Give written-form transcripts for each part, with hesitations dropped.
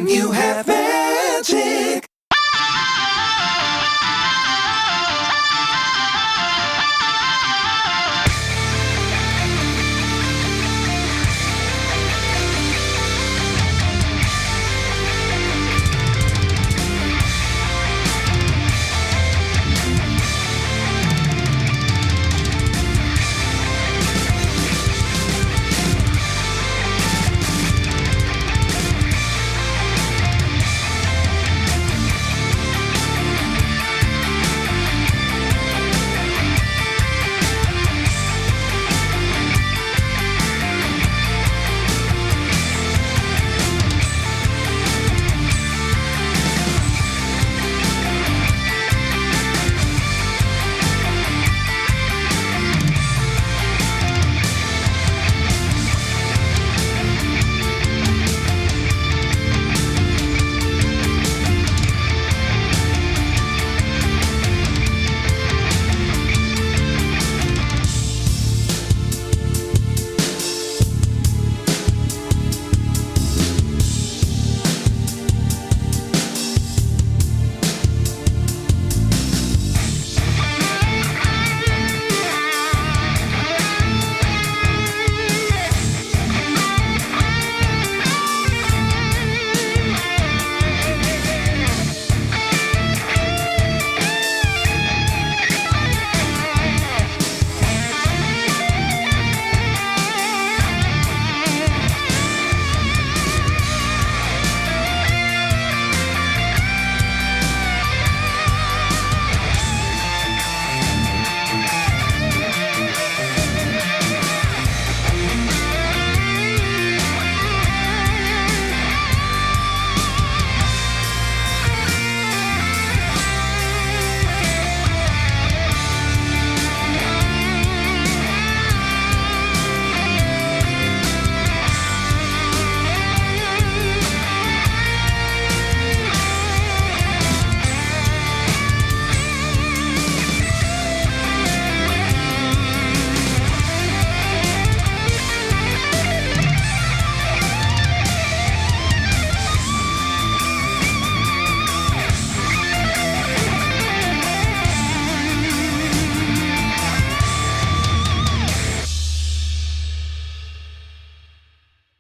You have magic.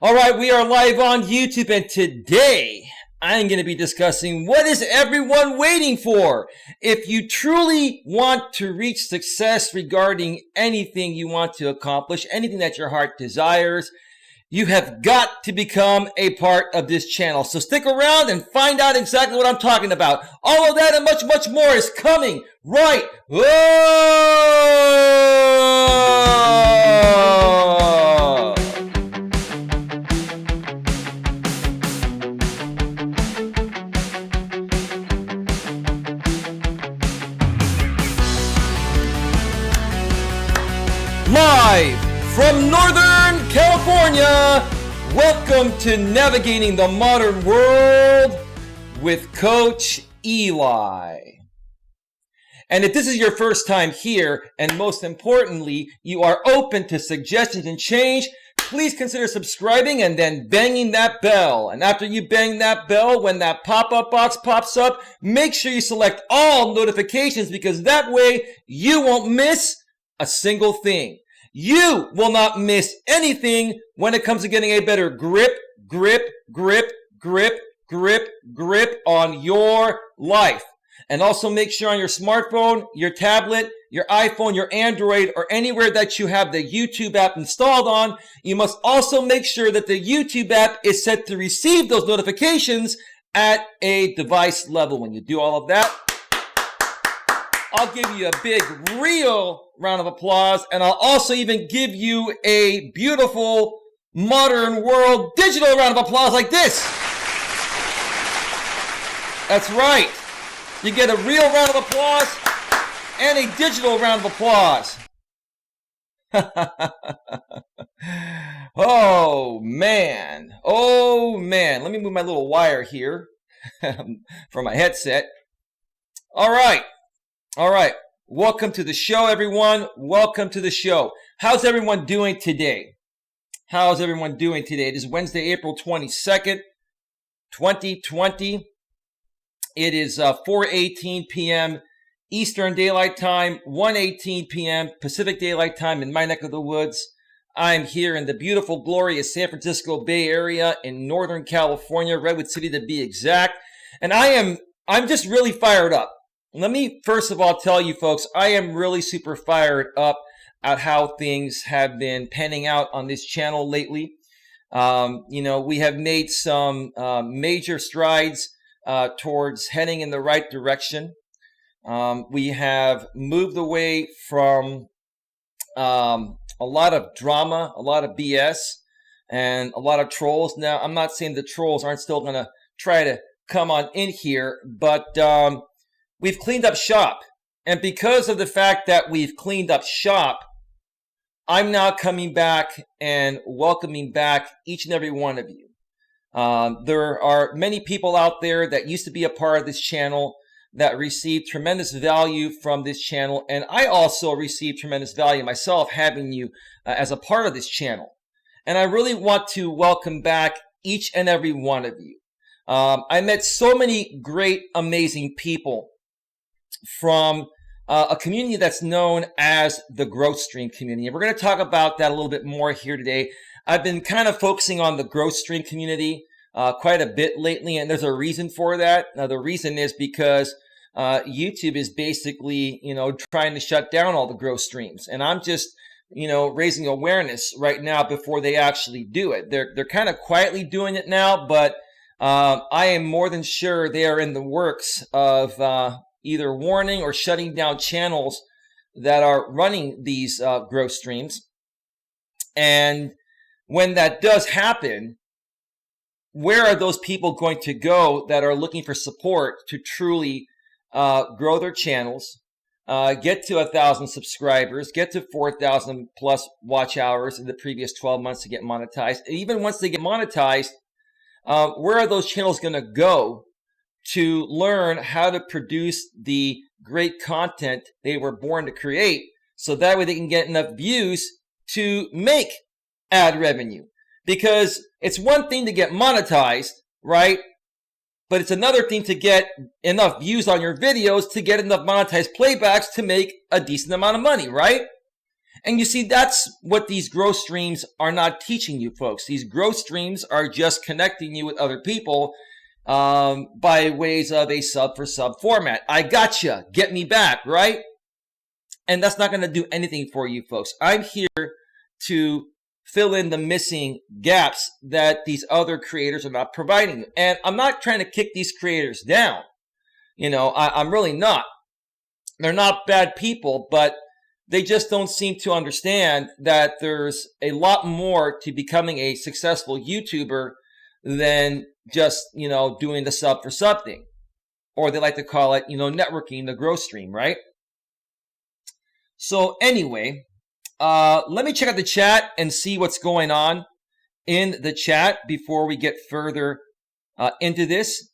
All right, we are live on YouTube, and today I'm going to be discussing what is everyone waiting for. If you truly want to reach success regarding anything you want to accomplish, anything that your heart desires, you have got to become a part of this channel. So stick around and find out exactly what I'm talking about. All of that and much, much more is coming right. Live from Northern California, welcome to Navigating the Modern World with Coach Eli. And if this is your first time here, and most importantly, you are open to suggestions and change, please consider subscribing and then banging that bell. And after you bang that bell, when that pop-up box pops up, make sure you select all notifications, because that way you won't miss a single thing. You will not miss anything when it comes to getting a better grip on your life. And also make sure on your smartphone, your tablet, your iPhone, your Android, or anywhere that you have the YouTube app installed on, you must also make sure that the YouTube app is set to receive those notifications at a device level. When you do all of that, I'll give you a big, real round of applause, and I'll also even give you a beautiful, modern world, digital round of applause like this. That's right. You get a real round of applause and a digital round of applause. Oh, man. Oh, man. Let me move my little wire here for my headset. All right. All right. Welcome to the show, everyone. Welcome to the show. How's everyone doing today? How's everyone doing today? It is Wednesday, April 22nd. 2020. It is 4:18 p.m. Eastern Daylight Time, 1:18 p.m. Pacific Daylight Time in my neck of the woods. I'm here in the beautiful, glorious San Francisco Bay Area in Northern California, Redwood City to be exact. And I'm just really fired up. Let me first of all tell you folks, I am really super fired up at how things have been panning out on this channel lately. We have made some major strides towards heading in the right direction. We have moved away from a lot of drama, a lot of BS, and a lot of trolls. Now, I'm not saying the trolls aren't still going to try to come on in here, but we've cleaned up shop. And because of the fact that we've cleaned up shop, I'm now coming back and welcoming back each and every one of you. There are many people out there that used to be a part of this channel that received tremendous value from this channel. And I also received tremendous value myself having you as a part of this channel. And I really want to welcome back each and every one of you. I met so many great, amazing people from a community that's known as the Growth Stream community. And we're going to talk about that a little bit more here today. I've been kind of focusing on the Growth Stream community quite a bit lately, and there's a reason for that. Now, the reason is because YouTube is basically, trying to shut down all the growth streams. And I'm just, raising awareness right now before they actually do it. They're kind of quietly doing it now, but I am more than sure they are in the works of either warning or shutting down channels that are running these growth streams. And when that does happen, where are those people going to go that are looking for support to truly grow their channels, get to 1,000 subscribers, get to 4,000 plus watch hours in the previous 12 months to get monetized? And even once they get monetized, where are those channels going to go to learn how to produce the great content they were born to create, so that way they can get enough views to make ad revenue? Because it's one thing to get monetized, right? But it's another thing to get enough views on your videos to get enough monetized playbacks to make a decent amount of money, right? And you see, that's what these growth streams are not teaching you folks. These growth streams are just connecting you with other people by ways of a sub for sub format. I gotcha. Get me back, right? And that's not going to do anything for you folks. I'm here to fill in the missing gaps that these other creators are not providing. And I'm not trying to kick these creators down. I'm really not. They're not bad people, but they just don't seem to understand that there's a lot more to becoming a successful YouTuber than just, doing the sub for sub thing. Or they like to call it, networking the growth stream, right? So anyway, let me check out the chat and see what's going on in the chat before we get further into this.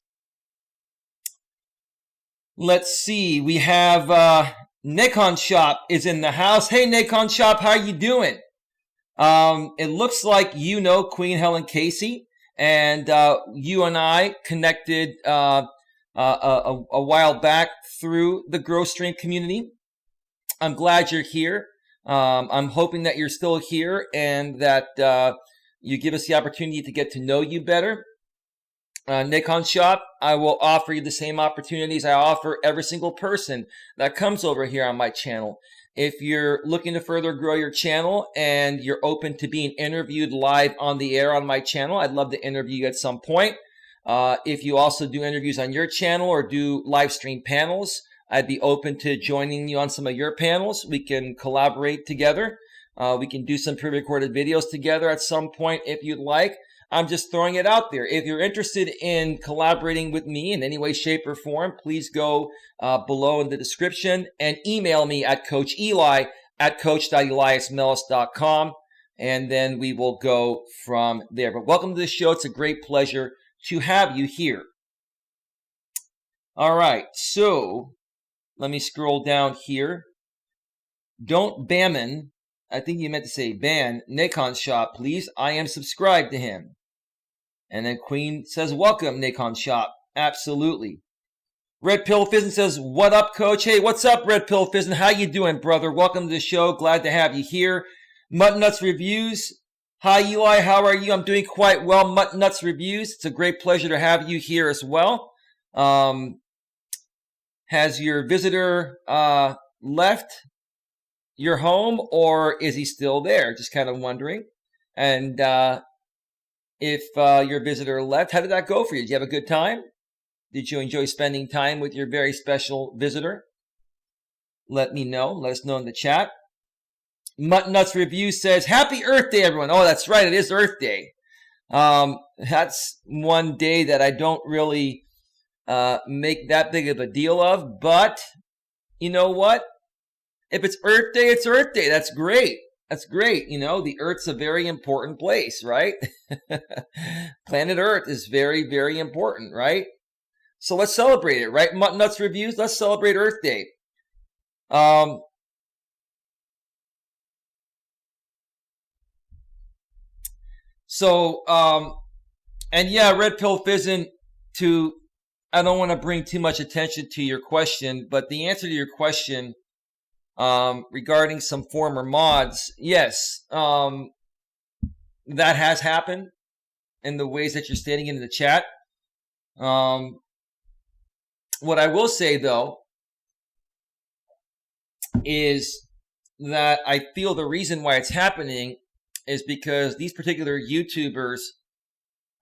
Let's see. We have Nikon Shop is in the house. Hey, Nikon Shop, how you doing? It looks like Queen Helen Casey, and you and I connected a while back through the Growth Stream community. I'm glad you're here. I'm hoping that you're still here and that you give us the opportunity to get to know you better. Nikon Shop, I will offer you the same opportunities I offer every single person that comes over here on my channel. If you're looking to further grow your channel and you're open to being interviewed live on the air on my channel, I'd love to interview you at some point. If you also do interviews on your channel or do live stream panels, I'd be open to joining you on some of your panels. We can collaborate together. We can do some pre-recorded videos together at some point if you'd like. I'm just throwing it out there. If you're interested in collaborating with me in any way, shape, or form, please go below in the description and email me at Coach Eli at coach.eliasmelas.com, and then we will go from there. But welcome to the show. It's a great pleasure to have you here. All right, so let me scroll down here. Don't Bammin, I think you meant to say ban, Nikon Shop, please. I am subscribed to him. And then Queen says, welcome, Nikon Shop. Absolutely. Red Pill Fizzin says, what up, Coach? Hey, what's up, Red Pill Fizzin? How you doing, brother? Welcome to the show. Glad to have you here. Mutton Nuts Reviews. Hi, Eli. How are you? I'm doing quite well. Mutton Nuts Reviews. It's a great pleasure to have you here as well. Has your visitor left your home, or is he still there? Just kind of wondering. And if your visitor left, how did that go for you? Did you have a good time? Did you enjoy spending time with your very special visitor? Let me know. Let us know in the chat. Mutton Nuts Review says, Happy Earth Day, everyone. Oh, that's right. It is Earth Day. That's one day that I don't really make that big of a deal of. But you know what? If it's Earth Day, it's Earth Day. That's great. That's great. You know, the Earth's a very important place, right? Planet Earth is very, very important, right? So let's celebrate it, right? Mutton Nuts Reviews, let's celebrate Earth Day. And yeah, Red Pill Fizzin, I don't want to bring too much attention to your question, but the answer to your question regarding some former mods, yes, that has happened in the ways that you're stating in the chat. What I will say, though, is that I feel the reason why it's happening is because these particular YouTubers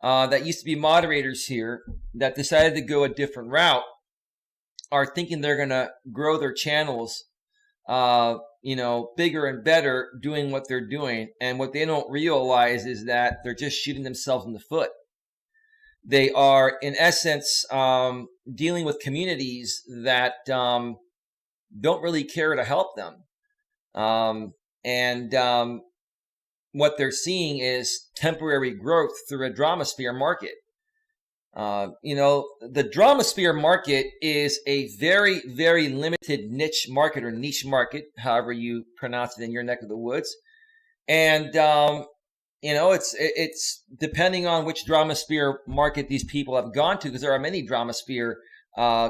that used to be moderators here that decided to go a different route are thinking they're going to grow their channels, bigger and better doing what they're doing. And what they don't realize is that they're just shooting themselves in the foot. They are, in essence, dealing with communities that don't really care to help them. What they're seeing is temporary growth through a dramasphere market. The dramasphere market is a very, very limited niche market or niche market, however you pronounce it in your neck of the woods. And it's depending on which dramasphere market these people have gone to, because there are many dramasphere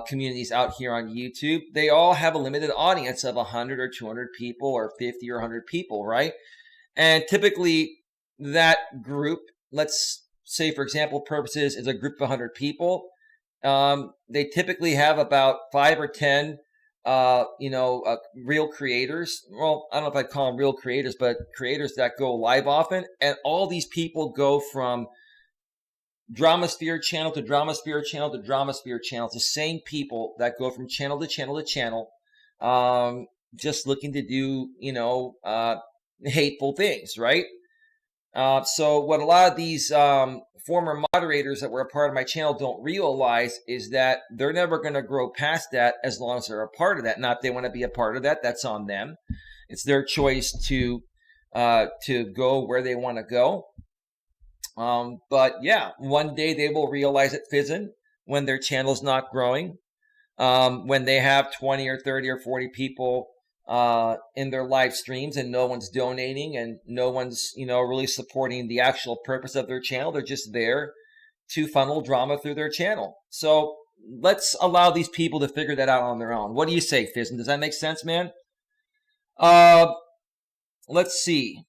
communities out here on YouTube. They all have a limited audience of 100 or 200 people or 50 or 100 people, right? And typically that group, let's say for example purposes, is a group of 100 people. They typically have about 5 or 10 real creators. Well, I don't know if I'd call them real creators, but creators that go live often. And all these people go from dramasphere channel to dramasphere channel to dramasphere channel. It's the same people that go from channel to channel to channel, just looking to do, hateful things, right? So what a lot of these former moderators that were a part of my channel don't realize is that they're never going to grow past that as long as they're a part of that. Now, if they want to be a part of that, that's on them. It's their choice to go where they want to go. But yeah, one day they will realize it, Fizzin, when their channel's not growing, when they have 20 or 30 or 40 people in their live streams and no one's donating and no one's, really supporting the actual purpose of their channel. They're just there to funnel drama through their channel. So let's allow these people to figure that out on their own. What do you say, Fizzin? Does that make sense, man? Let's see.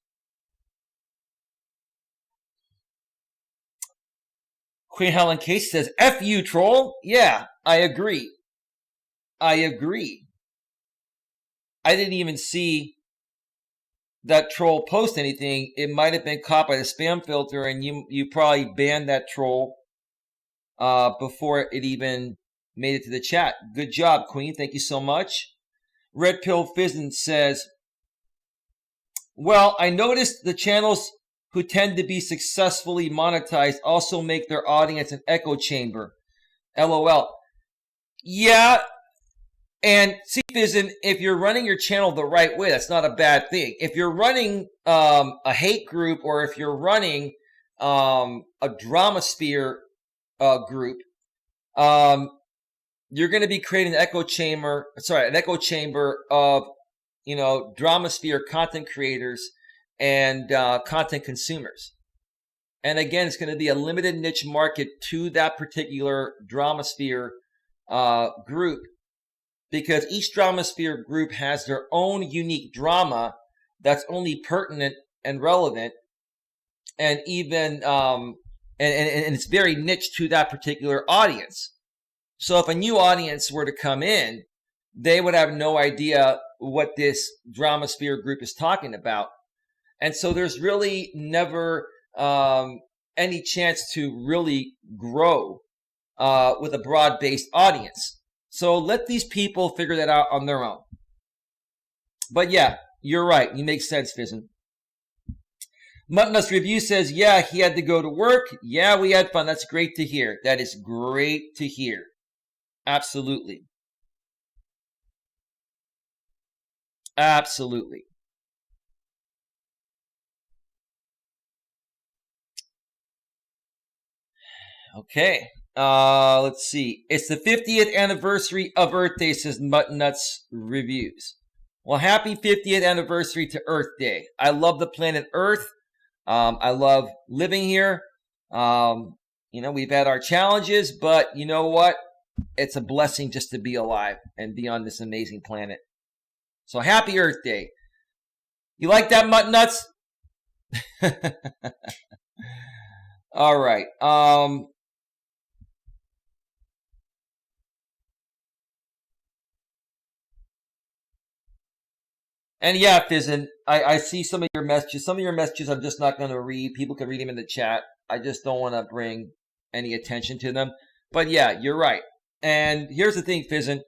Queen Helen Case says, F you, troll. Yeah, I agree. I didn't even see that troll post anything. It might have been caught by the spam filter, and you probably banned that troll before it even made it to the chat. Good job, Queen. Thank you so much. Red Pill Fizzin says, well, I noticed the channels who tend to be successfully monetized also make their audience an echo chamber. LOL. Yeah. And see, Fizzin, if you're running your channel the right way, that's not a bad thing. If you're running a hate group, or if you're running a dramasphere group, you're going to be creating an echo chamber of, dramasphere content creators and content consumers. And again, it's going to be a limited niche market to that particular Dramasphere group, because each Dramasphere group has their own unique drama that's only pertinent and relevant, and even and it's very niche to that particular audience. So if a new audience were to come in, they would have no idea what this Dramasphere group is talking about. And so there's really never any chance to really grow with a broad-based audience. So let these people figure that out on their own. But yeah, you're right. You make sense, Fizzin. Muttonus Review says, yeah, he had to go to work. Yeah, we had fun. That's great to hear. That is great to hear. Absolutely. Absolutely. Okay. Let's see. It's the 50th anniversary of Earth Day, says Muttonnuts Reviews. Well, happy 50th anniversary to Earth Day. I love the planet Earth. I love living here. We've had our challenges, but you know what? It's a blessing just to be alive and be on this amazing planet. So happy Earth Day. You like that, Muttonnuts? All right. And yeah, Fizzin, I see some of your messages. Some of your messages I'm just not going to read. People can read them in the chat. I just don't want to bring any attention to them. But yeah, you're right. And here's the thing, Fizzin.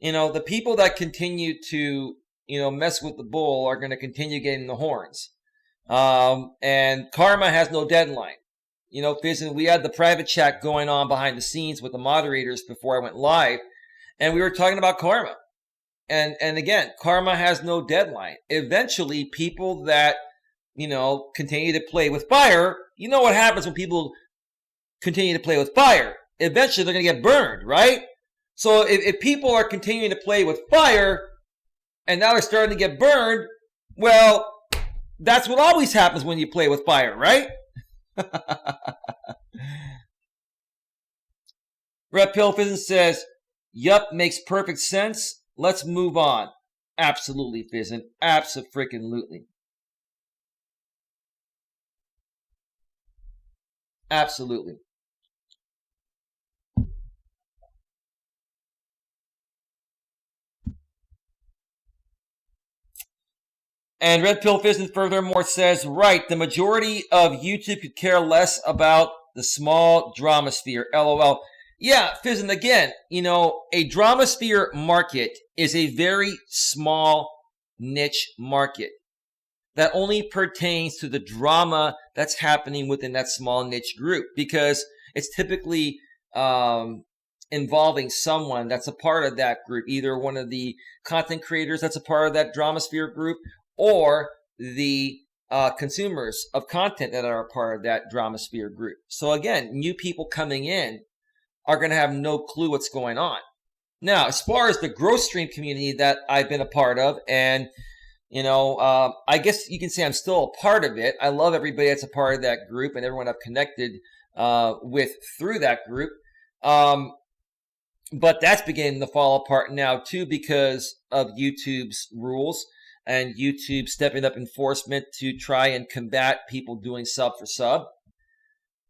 The people that continue to, mess with the bull are going to continue getting the horns. And karma has no deadline. Fizzin, we had the private chat going on behind the scenes with the moderators before I went live. And we were talking about karma. And again, karma has no deadline. Eventually, people that, continue to play with fire, you know what happens when people continue to play with fire? Eventually, they're going to get burned, right? So if people are continuing to play with fire and now they're starting to get burned, well, that's what always happens when you play with fire, right? Red Pill Fizzin says, yup, makes perfect sense. Let's move on. Absolutely, Fizzin. Abso-freaking-lutely. Absolutely. And Red Pill Fizzin furthermore says, right, the majority of YouTube could care less about the small Dramasphere. LOL. Yeah, Fizzin, again, a Dramasphere market is a very small niche market that only pertains to the drama that's happening within that small niche group, because it's typically involving someone that's a part of that group, either one of the content creators that's a part of that Dramasphere group, or the consumers of content that are a part of that Dramasphere group. So again, new people coming in are going to have no clue what's going on. Now, as far as the growth stream community that I've been a part of, and, I guess you can say I'm still a part of it. I love everybody that's a part of that group and everyone I've connected with through that group. But that's beginning to fall apart now, too, because of YouTube's rules and YouTube stepping up enforcement to try and combat people doing sub for sub.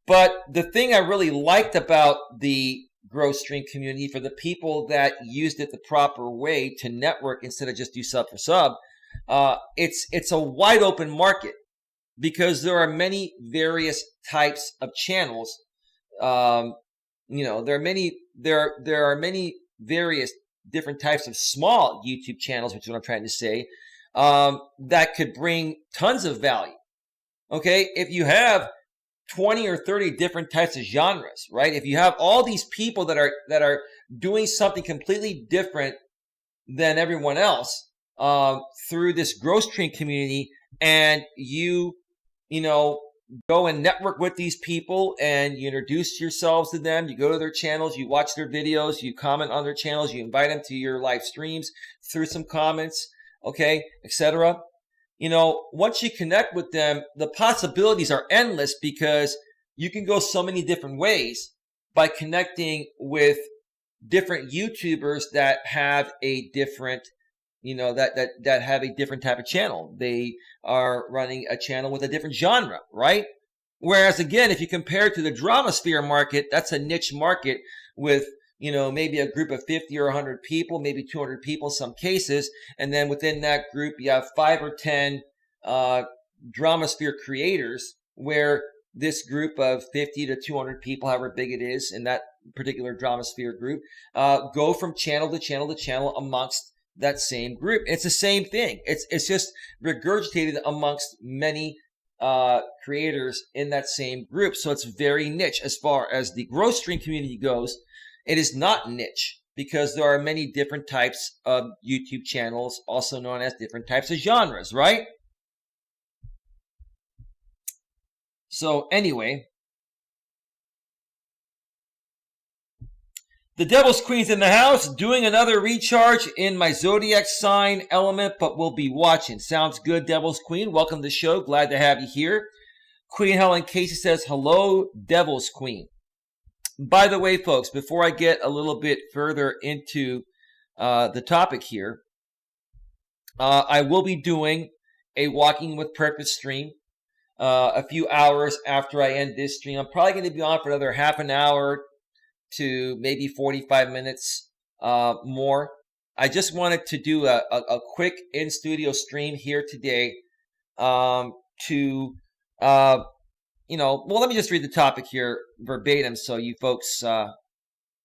But the thing I really liked about the growth stream community, for the people that used it the proper way to network instead of just do sub for sub, it's a wide open market, because there are many various types of channels. There are many various different types of small YouTube channels, which is what I'm trying to say, that could bring tons of value. Okay, if you have 20 or 30 different types of genres, right? If you have all these people that are doing something completely different than everyone else through this growth stream community, and you go and network with these people and you introduce yourselves to them, you go to their channels, you watch their videos, you comment on their channels, you invite them to your live streams through some comments, okay, etc. once you connect with them, the possibilities are endless because you can go so many different ways by connecting with different YouTubers that have a different, that have a different type of channel. They are running a channel with a different genre, right? Whereas again, if you compare to the drama sphere market, that's a niche market with, maybe a group of 50 or 100 people, maybe 200 people in some cases. And then within that group, you have 5 or 10 drama sphere creators, where this group of 50 to 200 people, however big it is in that particular drama sphere group, go from channel to channel to channel amongst that same group. It's the same thing. It's just regurgitated amongst many creators in that same group. So it's very niche. As far as the growth stream community goes, it is not niche because there are many different types of YouTube channels, also known as different types of genres, right? So anyway, the Devil's Queen's in the house, doing another recharge in my zodiac sign element, but we'll be watching. Sounds good, Devil's Queen. Welcome to the show. Glad to have you here. Queen Helen Casey says, hello, Devil's Queen. By the way, folks, before I get a little bit further into the topic here, I will be doing a Walking with Purpose stream a few hours after I end this stream. I'm probably going to be on for another half an hour to maybe 45 minutes more. I just wanted to do a quick in-studio stream here today let me just read the topic here verbatim so you folks know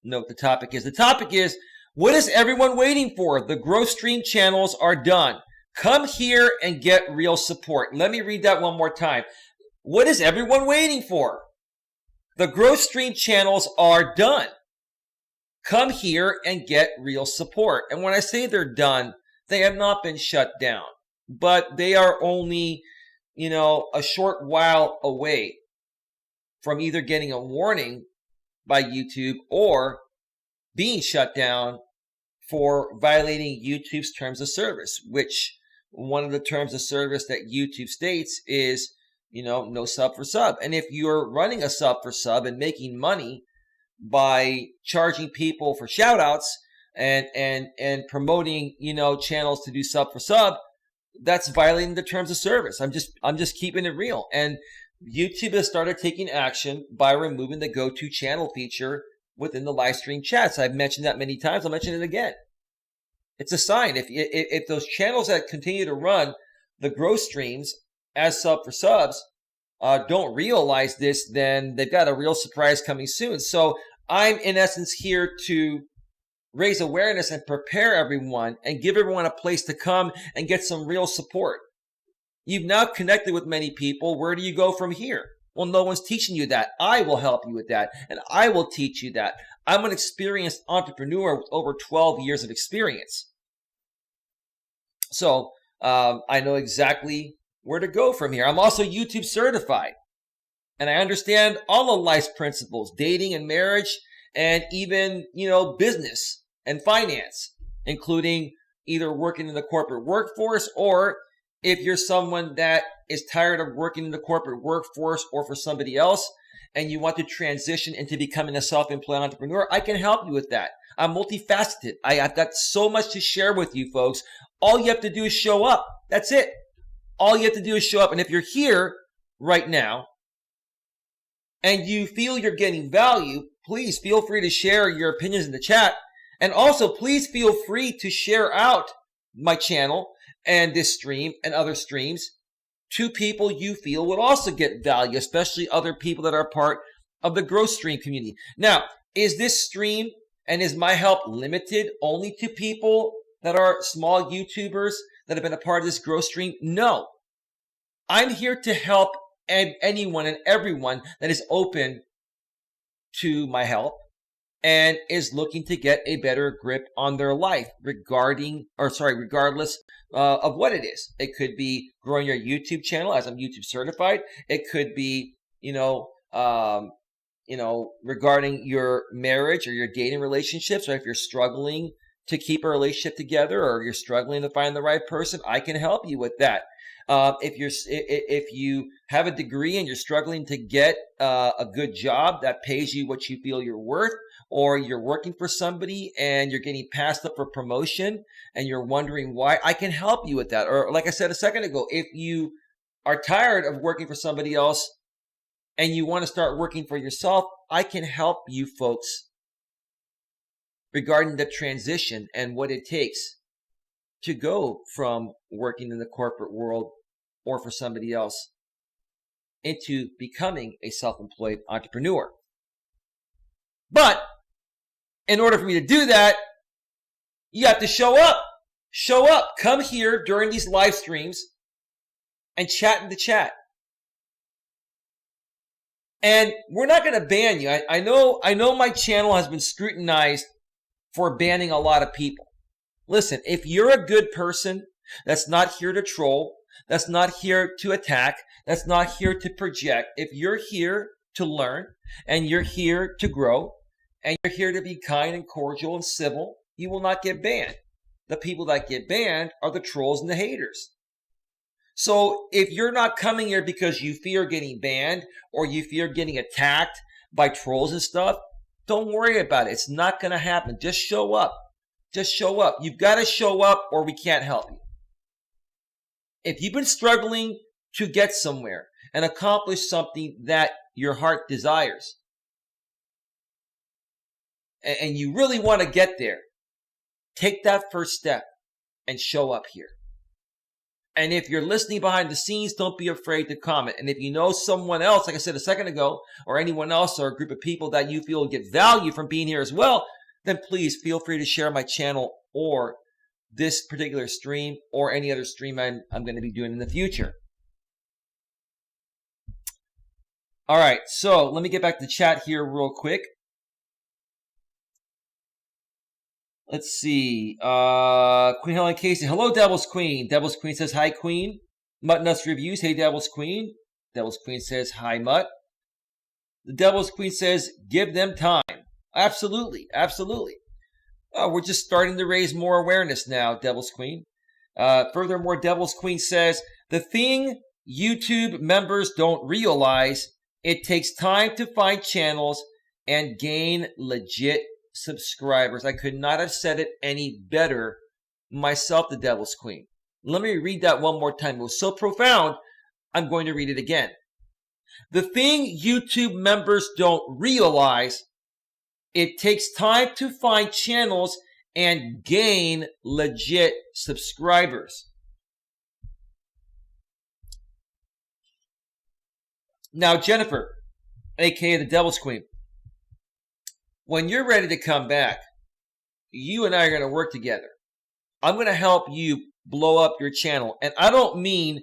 what the topic is. The topic is, what is everyone waiting for? The growth stream channels are done. Come here and get real support. Let me read that one more time. What is everyone waiting for? The growth stream channels are done. Come here and get real support. And when I say they're done, they have not been shut down, but they are only, a short while away from either getting a warning by YouTube or being shut down for violating YouTube's terms of service, which one of the terms of service that YouTube states is, no sub for sub. And if you're running a sub for sub and making money by charging people for shout outs and promoting, channels to do sub for sub, that's violating the terms of service. I'm just keeping it real. And YouTube has started taking action by removing the go to channel feature within the live stream chats. I've mentioned that many times. I'll mention it again. It's a sign. If those channels that continue to run the growth streams as sub for subs don't realize this, then they've got a real surprise coming soon. So I'm in essence here to raise awareness and prepare everyone and give everyone a place to come and get some real support. You've now connected with many people. Where do you go from here? Well, no one's teaching you that. I will help you with that, and I will teach you that. I'm an experienced entrepreneur with over 12 years of experience. So I know exactly where to go from here. I'm also YouTube certified, and I understand all the life principles, dating and marriage, and even, business and finance, including either working in the corporate workforce, or if you're someone that is tired of working in the corporate workforce or for somebody else and you want to transition into becoming a self-employed entrepreneur, I can help you with that. I'm multifaceted. I've got so much to share with you folks. All you have to do is show up. That's it. All you have to do is show up. And if you're here right now and you feel you're getting value, please feel free to share your opinions in the chat. And also, please feel free to share out my channel and this stream and other streams to people you feel would also get value, especially other people that are part of the growth stream community. Now, is this stream and is my help limited only to people that are small YouTubers that have been a part of this growth stream? No. I'm here to help anyone and everyone that is open to my help and is looking to get a better grip on their life regardless of what it is. It could be growing your YouTube channel, as I'm YouTube certified. It could be, regarding your marriage or your dating relationships, or if you're struggling to keep a relationship together or you're struggling to find the right person, I can help you with that. If you have a degree and you're struggling to get a good job that pays you what you feel you're worth, or you're working for somebody and you're getting passed up for promotion and you're wondering why, I can help you with that. Or like I said a second ago, if you are tired of working for somebody else and you want to start working for yourself, I can help you folks regarding the transition and what it takes to go from working in the corporate world or for somebody else into becoming a self-employed entrepreneur. But in order for me to do that, you have to show up. Show up. Come here during these live streams and chat in the chat. And we're not going to ban you. I know my channel has been scrutinized for banning a lot of people. Listen, if you're a good person that's not here to troll, that's not here to attack, that's not here to project, if you're here to learn and you're here to grow and you're here to be kind and cordial and civil, you will not get banned. The people that get banned are the trolls and the haters. So if you're not coming here because you fear getting banned or you fear getting attacked by trolls and stuff, don't worry about it. It's not going to happen. Just show up. Just show up. You've got to show up or we can't help you. If you've been struggling to get somewhere and accomplish something that your heart desires, and you really want to get there, take that first step and show up here. And if you're listening behind the scenes, don't be afraid to comment. And if you know someone else, like I said a second ago, or anyone else or a group of people that you feel get value from being here as well, then please feel free to share my channel or this particular stream or any other stream I'm going to be doing in the future. All right, so let me get back to the chat here real quick. Let's see. Queen Helen Casey. Hello, Devil's Queen. Devil's Queen says, hi, Queen. Mutt Nuts Reviews. Hey, Devil's Queen. Devil's Queen says, hi, Mutt. The Devil's Queen says, give them time. Absolutely. Absolutely. We're just starting to raise more awareness now, Devil's Queen. Furthermore, Devil's Queen says, the thing YouTube members don't realize, it takes time to find channels and gain legit subscribers. I could not have said it any better myself, the Devil's Queen. Let me read that one more time. It was so profound, I'm going to read it again. The thing YouTube members don't realize, it takes time to find channels and gain legit subscribers. Now, Jennifer, aka the Devil's Queen, when you're ready to come back, you and I are going to work together. I'm going to help you blow up your channel. And I don't mean,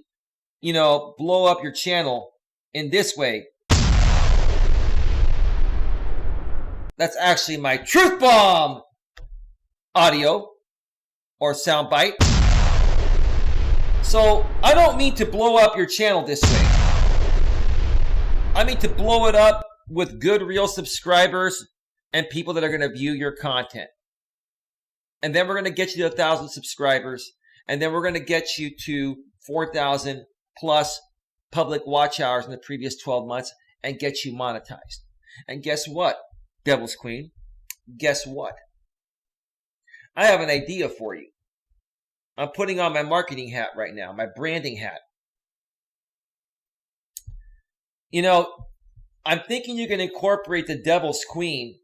blow up your channel in this way. That's actually my truth bomb audio or sound bite. So I don't mean to blow up your channel this way. I mean to blow it up with good, real subscribers and people that are going to view your content. And then we're going to get you to 1,000 subscribers. And then we're going to get you to 4,000 plus public watch hours in the previous 12 months and get you monetized. And guess what, Devil's Queen? Guess what? I have an idea for you. I'm putting on my marketing hat right now, my branding hat. I'm thinking you can incorporate the Devil's Queen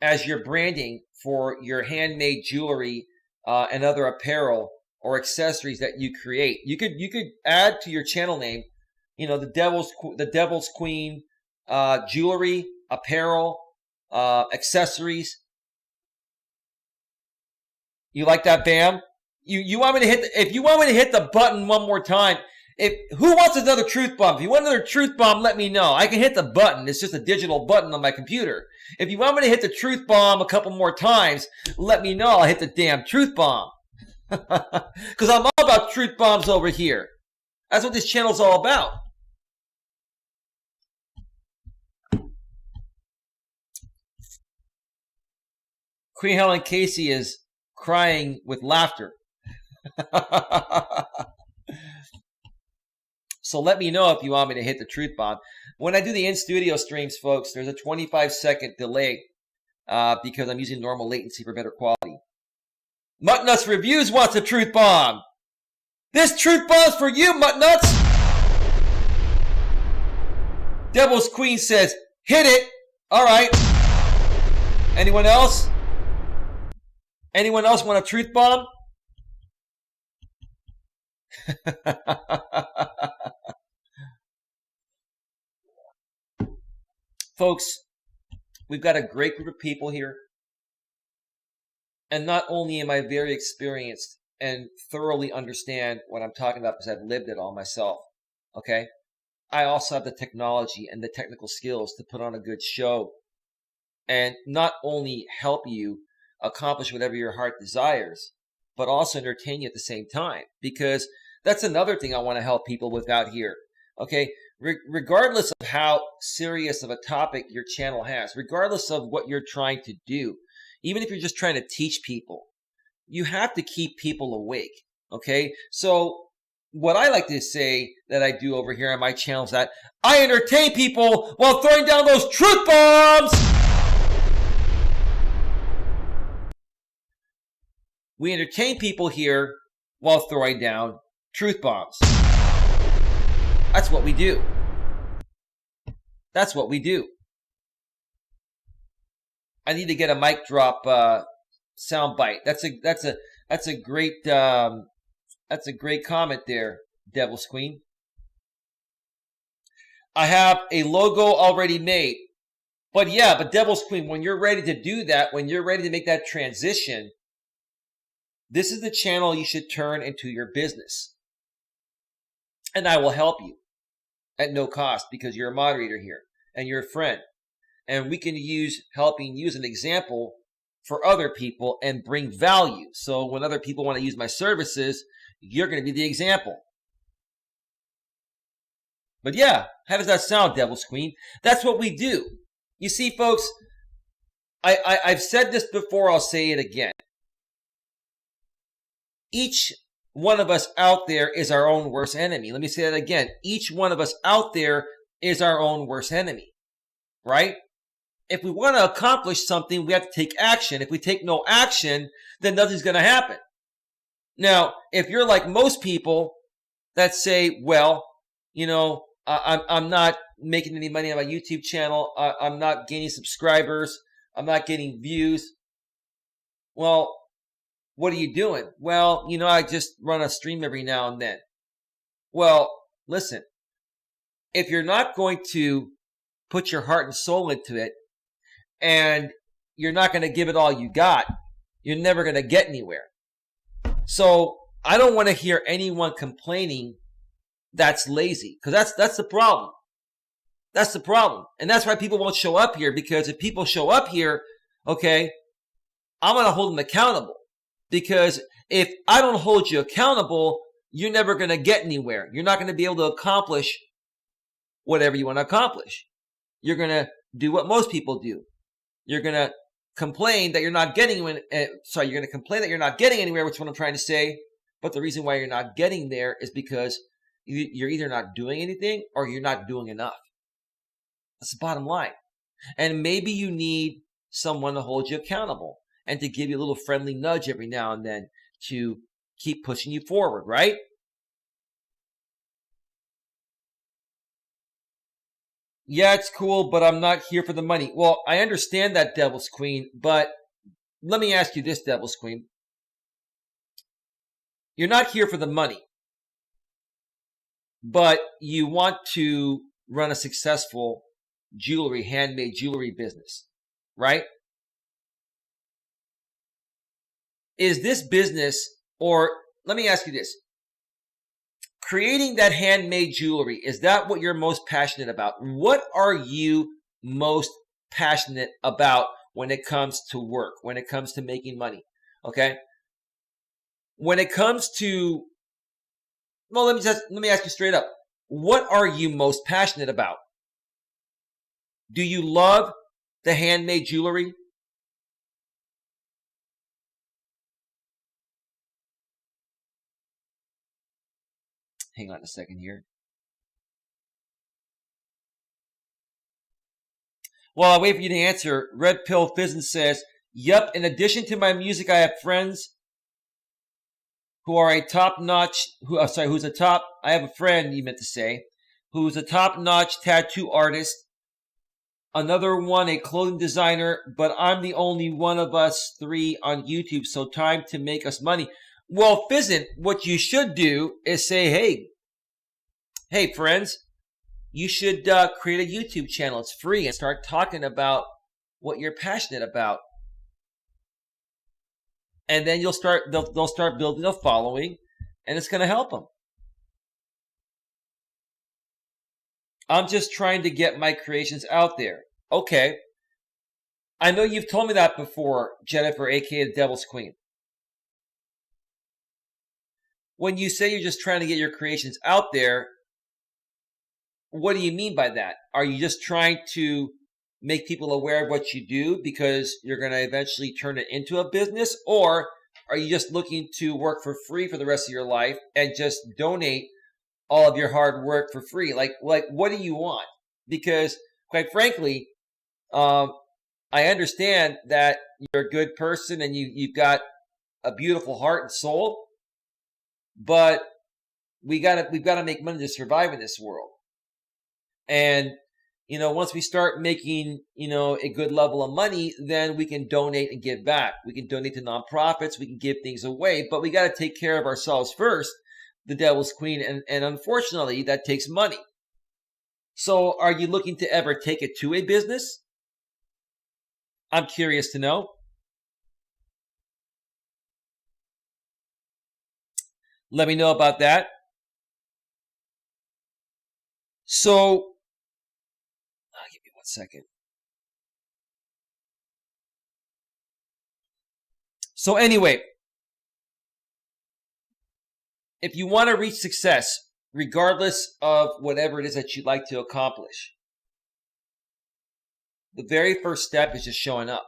as your branding for your handmade jewelry and other apparel or accessories that you create. You could add to your channel name, the Devil's Queen jewelry, apparel, accessories. You like that, Bam? You want me to if you want me to hit the button one more time? Who wants another truth bomb? If you want another truth bomb, let me know. I can hit the button. It's just a digital button on my computer. If you want me to hit the truth bomb a couple more times, let me know. I'll hit the damn truth bomb. Because I'm all about truth bombs over here. That's what this channel's all about. Queen Helen Casey is crying with laughter. So let me know if you want me to hit the truth bomb. When I do the in-studio streams, folks, there's a 25-second delay because I'm using normal latency for better quality. Muttnuts Reviews wants a truth bomb. This truth bomb's for you, Muttnuts. Devil's Queen says, hit it. All right. Anyone else? Anyone else want a truth bomb? Folks, we've got a great group of people here. And not only am I very experienced and thoroughly understand what I'm talking about because I've lived it all myself, okay? I also have the technology and the technical skills to put on a good show and not only help you accomplish whatever your heart desires, but also entertain you at the same time. Because that's another thing I want to help people with out here, okay? Regardless of how serious of a topic your channel has, regardless of what you're trying to do, even if you're just trying to teach people, you have to keep people awake, okay? So what I like to say that I do over here on my channel is that I entertain people while throwing down those truth bombs. We entertain people here while throwing down truth bombs. That's what we do. That's what we do. I need to get a mic drop sound bite. That's a great comment there, Devil's Queen. I have a logo already made. But yeah, but Devil's Queen, when you're ready to do that, when you're ready to make that transition, this is the channel you should turn into your business. And I will help you at no cost because you're a moderator here and you're a friend. And we can use helping you as an example for other people and bring value. So when other people want to use my services, you're going to be the example. But yeah, how does that sound, Devil's Queen? That's what we do. You see, folks, I've said this before, I'll say it again. Each one of us out there is our own worst enemy. Let me say that again. Each one of us out there is our own worst enemy, right? If we want to accomplish something, we have to take action. If we take no action, then nothing's going to happen. Now, if you're like most people that say, well, you know, I'm not making any money on my YouTube channel. I'm not gaining subscribers. I'm not getting views. Well, what are you doing? Well, you know, I just run a stream every now and then. Well, listen, if you're not going to put your heart and soul into it, and you're not going to give it all you got, you're never going to get anywhere. So I don't want to hear anyone complaining that's lazy, because that's the problem. That's the problem. And that's why people won't show up here, because if people show up here, okay, I'm going to hold them accountable. Because if I don't hold you accountable, you're never going to get anywhere. You're not going to be able to accomplish whatever you want to accomplish. You're going to do what most people do. You're going to complain that you're not getting you're going to complain that you're not getting anywhere, which is what I'm trying to say. But the reason why you're not getting there is because you're either not doing anything or you're not doing enough. That's the bottom line. And maybe you need someone to hold you accountable and to give you a little friendly nudge every now and then to keep pushing you forward, right? Yeah, it's cool, but I'm not here for the money. Well, I understand that, Devil's Queen, but let me ask you this, Devil's Queen. You're not here for the money, but you want to run a successful handmade jewelry business, right? Is this business, or let me ask you this, creating that handmade jewelry, is that what you're most passionate about? What are you most passionate about when it comes to work, when it comes to making money? Okay? When it comes to, well, let me ask you straight up. What are you most passionate about? Do you love the handmade jewelry? Hang on a second here. While I wait for you to answer, Red Pill Fizzin says, "Yup, in addition to my music, I have friends who are a top-notch, I have a friend, you meant to say, who's a top-notch tattoo artist. Another one, a clothing designer, but I'm the only one of us three on YouTube, so time to make us money." Well, Fizzin, what you should do is say, hey friends, you should create a YouTube channel. It's free, and start talking about what you're passionate about. And then they'll start building a following, and it's going to help them. I'm just trying to get my creations out there. Okay. I know you've told me that before, Jennifer, aka the Devil's Queen. When you say you're just trying to get your creations out there, what do you mean by that? Are you just trying to make people aware of what you do because you're going to eventually turn it into a business? Or are you just looking to work for free for the rest of your life and just donate all of your hard work for free? Like what do you want? Because quite frankly, I understand that you're a good person and you've got a beautiful heart and soul, but we've got to make money to survive in this world. And once we start making a good level of money, then we can donate and give back. We can donate to nonprofits. We can give things away, but we got to take care of ourselves first, the Devil's Queen, and unfortunately that takes money. So are you looking to ever take it to a business? I'm curious to know. Let me know about that. So, give me 1 second. So anyway, if you want to reach success, regardless of whatever it is that you'd like to accomplish, the very first step is just showing up.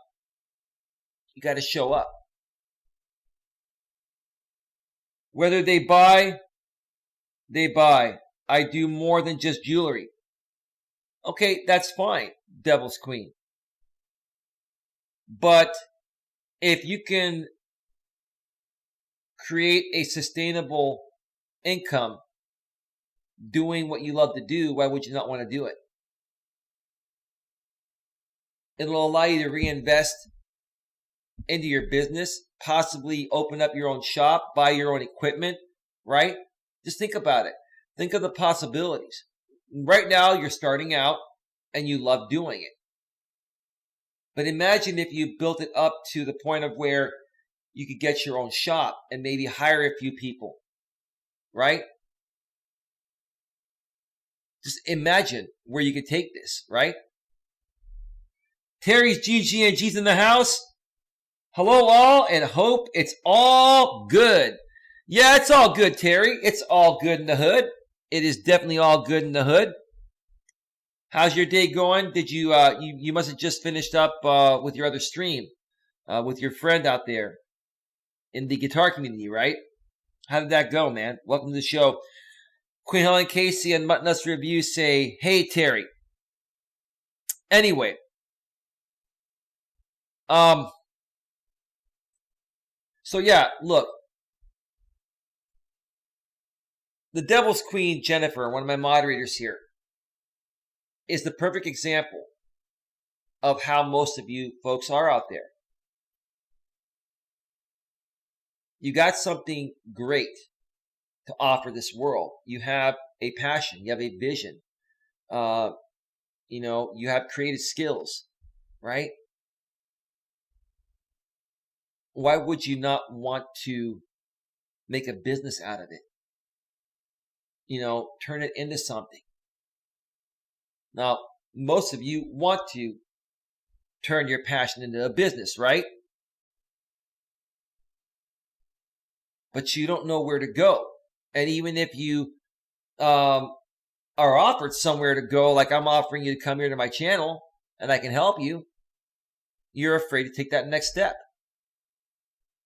You got to show up. Whether they buy, they buy. I do more than just jewelry. Okay, that's fine, Devil's Queen. But if you can create a sustainable income doing what you love to do, why would you not want to do it? It'll allow you to reinvest into your business, possibly open up your own shop, buy your own equipment, right? Just think about it. Think of the possibilities. Right now, you're starting out and you love doing it. But imagine if you built it up to the point of where you could get your own shop and maybe hire a few people, right? Just imagine where you could take this, right? Terry's GG and G's in the house. Hello all, and hope it's all good. Yeah, it's all good, Terry. It's all good in the hood. It is definitely all good in the hood. How's your day going? Did you you must have just finished up with your other stream with your friend out there in the guitar community, right? How did that go, man? Welcome to the show. Queen Helen Casey and Muttonus Review say, "Hey Terry." Anyway, so yeah, look. The Devil's Queen, Jennifer, one of my moderators here, is the perfect example of how most of you folks are out there. You got something great to offer this world. You have a passion. You have a vision. You have creative skills, right? Why would you not want to make a business out of it? Turn it into something. Now, most of you want to turn your passion into a business, right? But you don't know where to go. And even if you are offered somewhere to go, like I'm offering you to come here to my channel and I can help you, you're afraid to take that next step.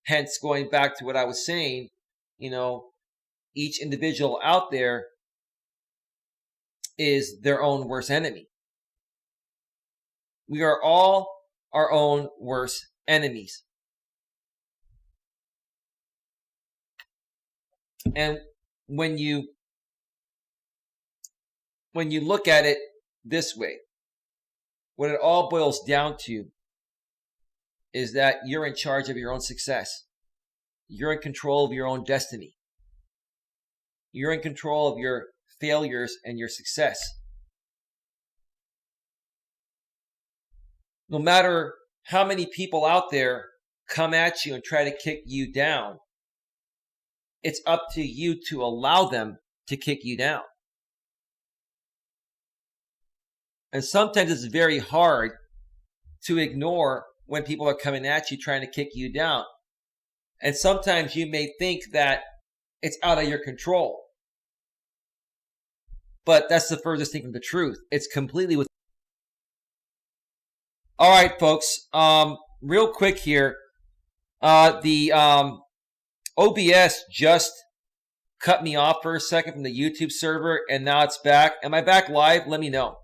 Hence, going back to what I was saying, each individual out there is their own worst enemy. We are all our own worst enemies. And when you look at it this way, what it all boils down to is that you're in charge of your own success. You're in control of your own destiny. You're in control of your failures and your success. No matter how many people out there come at you and try to kick you down, it's up to you to allow them to kick you down. And sometimes it's very hard to ignore when people are coming at you trying to kick you down. And sometimes you may think that it's out of your control. But that's the furthest thing from the truth. It's completely with. All right, folks. Real quick here. The OBS just cut me off for a second from the YouTube server, and now it's back. Am I back live? Let me know.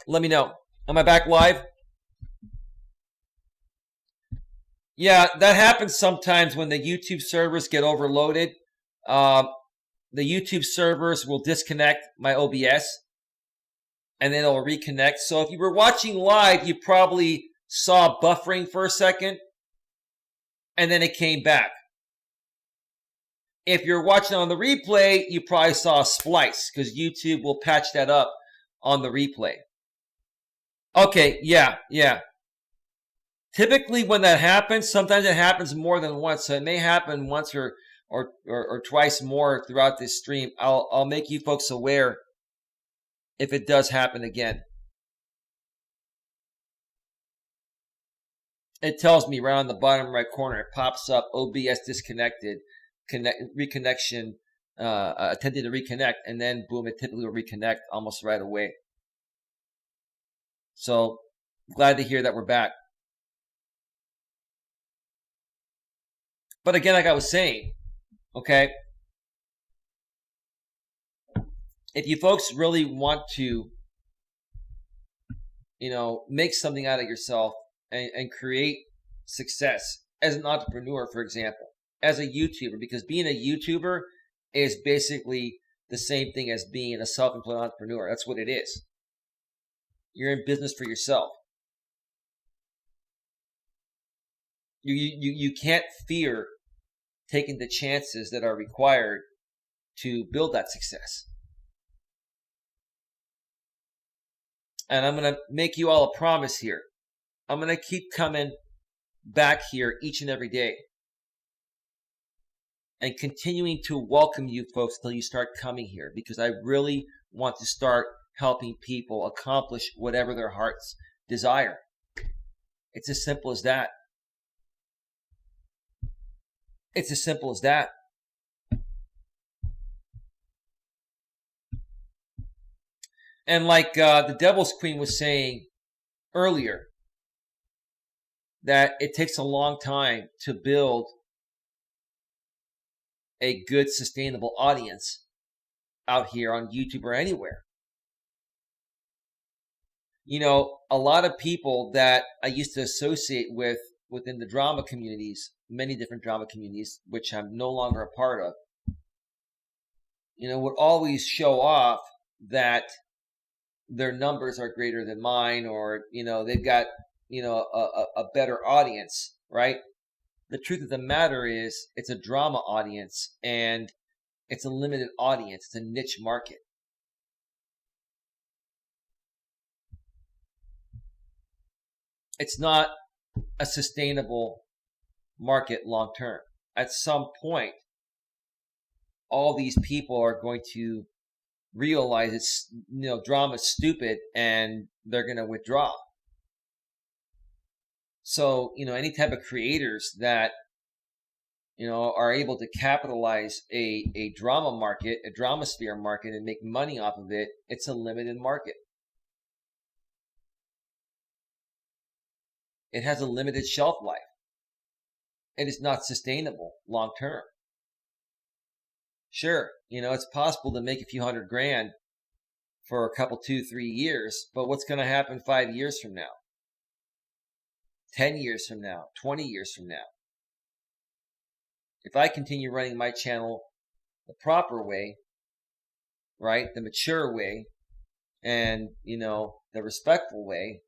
Let me know. Am I back live? Yeah, that happens sometimes when the YouTube servers get overloaded. The YouTube servers will disconnect my OBS and then it'll reconnect. So if you were watching live, you probably saw buffering for a second and then it came back. If you're watching on the replay, you probably saw a splice because YouTube will patch that up on the replay. Okay, yeah. Typically when that happens, sometimes it happens more than once. So it may happen once or twice more throughout this stream. I'll make you folks aware if it does happen again. It tells me right on the bottom right corner, it pops up OBS disconnected, reconnection, attempting to reconnect, and then boom, it typically will reconnect almost right away. So glad to hear that we're back. But again, like I was saying, okay, if you folks really want to, make something out of yourself and create success as an entrepreneur, for example, as a YouTuber, because being a YouTuber is basically the same thing as being a self-employed entrepreneur. That's what it is. You're in business for yourself. You can't fear taking the chances that are required to build that success. And I'm going to make you all a promise here. I'm going to keep coming back here each and every day and continuing to welcome you folks till you start coming here, because I really want to start helping people accomplish whatever their hearts desire. It's as simple as that. It's as simple as that. And like the Devil's Queen was saying earlier, that it takes a long time to build a good, sustainable audience out here on YouTube or anywhere. A lot of people that I used to associate with within the drama communities, many different drama communities, which I'm no longer a part of, would always show off that their numbers are greater than mine, or, they've got, a better audience, right? The truth of the matter is it's a drama audience and it's a limited audience. It's a niche market. It's not a sustainable market long term. At some point, all these people are going to realize it's, drama is stupid and they're going to withdraw. So, any type of creators that, are able to capitalize a drama market, a drama sphere market, and make money off of it, it's a limited market. It has a limited shelf life. it is not sustainable long term. Sure, it's possible to make a few $100 grand for a couple, 2-3 years, but what's going to happen 5 years from now, 10 years from now, 20 years from now? If I continue running my channel the proper way, right, the mature way, and the respectful way,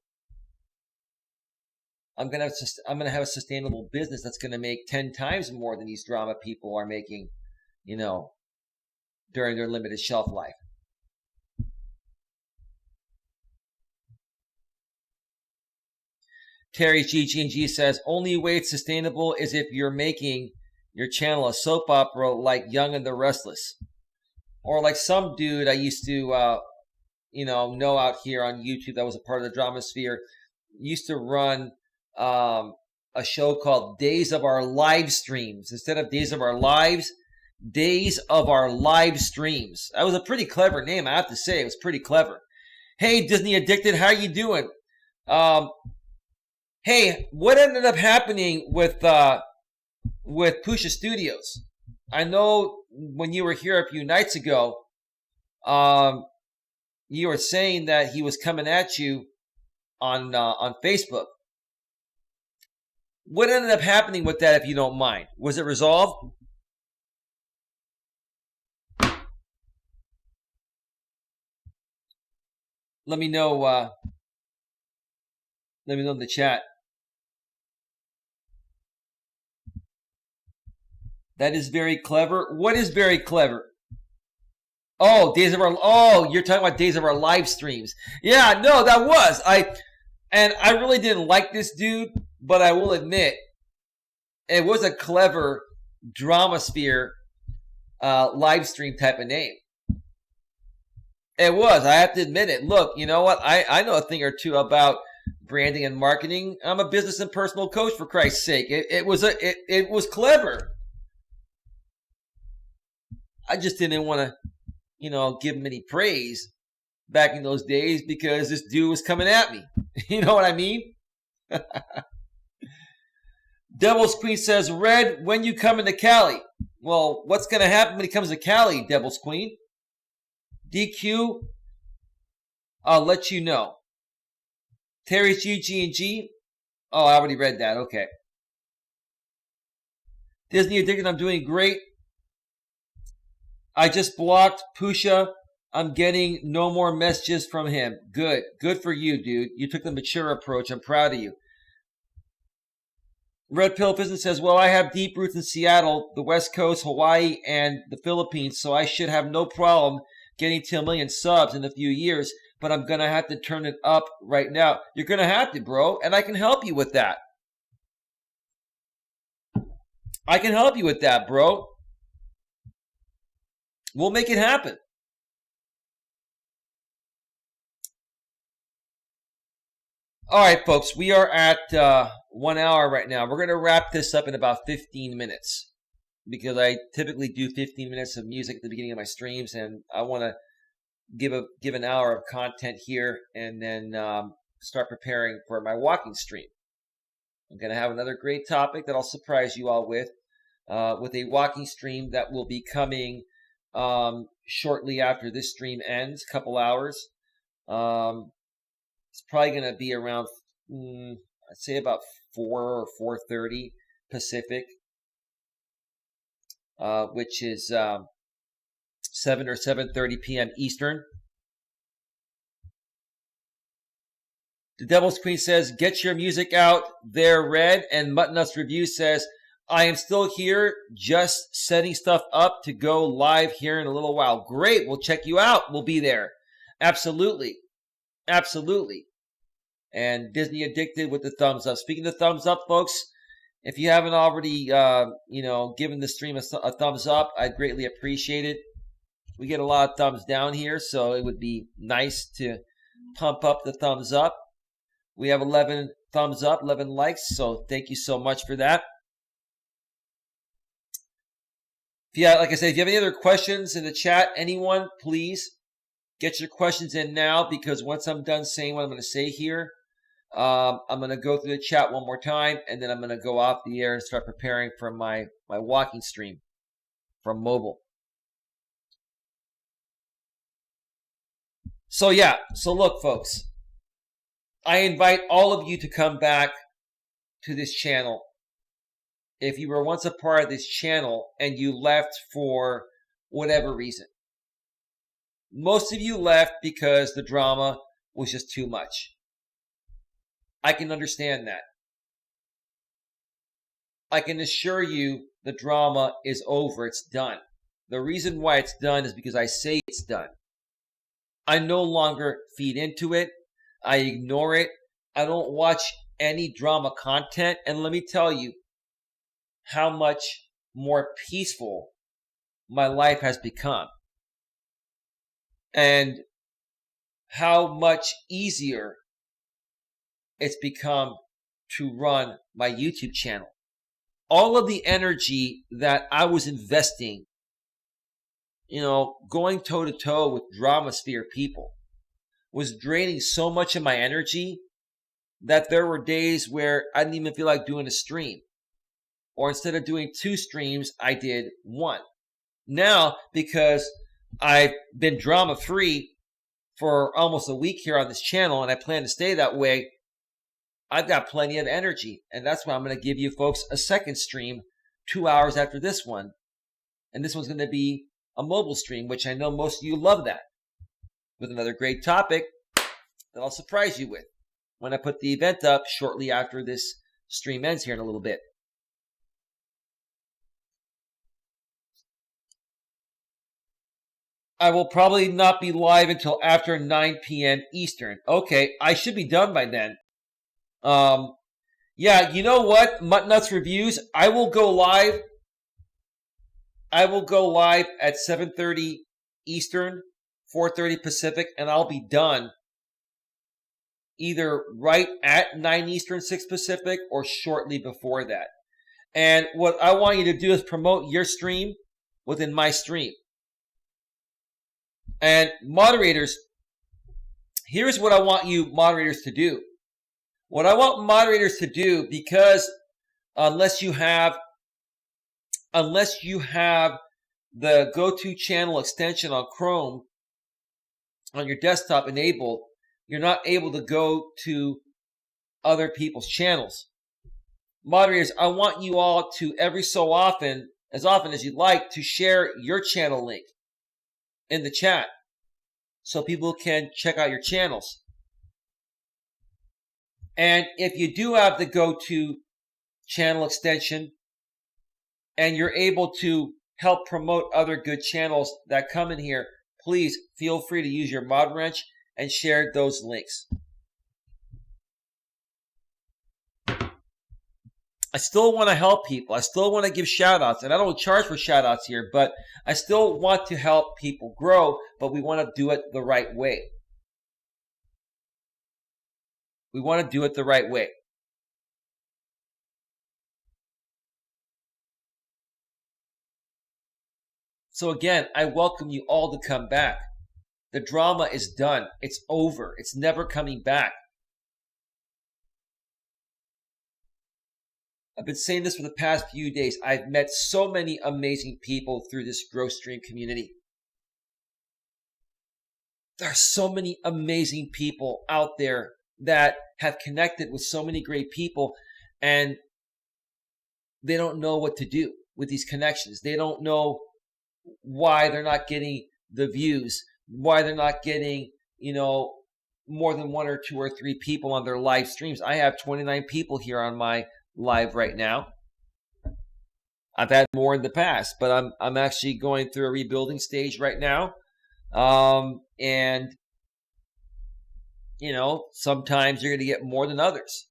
I'm gonna have a sustainable business that's gonna make 10 times more than these drama people are making, during their limited shelf life. Terry GG&G says, only way it's sustainable is if you're making your channel a soap opera like Young and the Restless. Or like some dude I used to, know out here on YouTube that was a part of the drama sphere, used to run a show called Days of Our Live Streams. Instead of Days of Our Lives, Days of Our Live Streams. That was a pretty clever name, I have to say. It was pretty clever. Hey, Disney Addicted, how you doing? Hey, what ended up happening with Pusha Studios? I know when you were here a few nights ago, you were saying that he was coming at you on Facebook. What ended up happening with that, if you don't mind? Was it resolved? Let me know. Let me know in the chat. That is very clever. What is very clever? Oh, you're talking about Days of Our Live Streams. Yeah, no, that was. I really didn't like this dude, but I will admit it was a clever drama sphere live stream type of name. It was. I have to admit it. Look, you know what? I know a thing or two about branding and marketing. I'm a business and personal coach, for Christ's sake. It was clever. I just didn't want to, give him any praise back in those days because this dude was coming at me. You know what I mean? Devil's Queen says, Red, when you come into Cali? Well, what's going to happen when he comes to Cali, Devil's Queen? DQ, I'll let you know. Terry GG&G, oh, I already read that. Okay. Disney Addicted, I'm doing great. I just blocked Pusha. I'm getting no more messages from him. Good. Good for you, dude. You took the mature approach. I'm proud of you. Red Pill Business says, well, I have deep roots in Seattle, the West Coast, Hawaii, and the Philippines, so I should have no problem getting to 1 million subs in a few years, but I'm going to have to turn it up right now. You're going to have to, bro, and I can help you with that. I can help you with that, bro. We'll make it happen. All right, folks, we are at 1 hour right now. We're going to wrap this up in about 15 minutes because I typically do 15 minutes of music at the beginning of my streams, and I want to give an hour of content here and then start preparing for my walking stream. I'm going to have another great topic that I'll surprise you all with a walking stream that will be coming shortly after this stream ends, couple hours. It's probably going to be around, I'd say about 4 or 4:30 Pacific, which is 7 or 7:30 p.m. Eastern. The Devil's Queen says, get your music out there, Red. And Muttonut's Review says, I am still here, just setting stuff up to go live here in a little while. Great. We'll check you out. We'll be there. Absolutely. Absolutely. And Disney Addicted with the thumbs up. Speaking of thumbs up, folks, if you haven't already, given the stream a thumbs up, I'd greatly appreciate it. We get a lot of thumbs down here, so it would be nice to pump up the thumbs up. We have 11 thumbs up, 11 likes, so thank you so much for that. Yeah, like I said, if you have any other questions in the chat, anyone, please get your questions in now, because once I'm done saying what I'm going to say here, I'm going to go through the chat one more time, and then I'm going to go off the air and start preparing for my walking stream from mobile. So yeah, so look, folks, I invite all of you to come back to this channel. If you were once a part of this channel and you left for whatever reason. Most of you left because the drama was just too much. I can understand that. I can assure you the drama is over. It's done. The reason why it's done is because I say it's done. I no longer feed into it. I ignore it. I don't watch any drama content. And let me tell you how much more peaceful my life has become. And how much easier it's become to run my YouTube channel. All of the energy that I was investing, going toe to toe with drama sphere people was draining so much of my energy that there were days where I didn't even feel like doing a stream. Or instead of doing 2 streams, I did 1. Now, because I've been drama free for almost a week here on this channel, and I plan to stay that way, I've got plenty of energy. And that's why I'm going to give you folks a second stream 2 hours after this one. And this one's going to be a mobile stream, which I know most of you love that, with another great topic that I'll surprise you with when I put the event up shortly after this stream ends here in a little bit. I will probably not be live until after 9 p.m. Eastern. Okay, I should be done by then. Yeah, you know what? Mutt Nuts Reviews, I will go live. I will go live at 7:30 Eastern, 4:30 Pacific, and I'll be done either right at 9 Eastern, 6 Pacific, or shortly before that. And what I want you to do is promote your stream within my stream. And moderators, here's what I want you moderators to do. What I want moderators to do, because unless you have the go-to channel extension on Chrome on your desktop enabled, you're not able to go to other people's channels. Moderators, I want you all to every so often as you'd like, to share your channel link in the chat so people can check out your channels. And if you do have the go-to channel extension and you're able to help promote other good channels that come in here, please feel free to use your mod wrench and share those links. I still want to help people. I still want to give shout outs, and I don't charge for shout outs here, but I still want to help people grow, but we want to do it the right way. We want to do it the right way. So again, I welcome you all to come back. The drama is done. It's over. It's never coming back. I've been saying this for the past few days. I've met so many amazing people through this Growth Stream community. There are so many amazing people out there that have connected with so many great people, and they don't know what to do with these connections. They don't know why they're not getting the views, why they're not getting, more than 1 or 2 or 3 people on their live streams. I have 29 people here on my live right now. I've had more in the past, but I'm actually going through a rebuilding stage right now. And sometimes you're going to get more than others.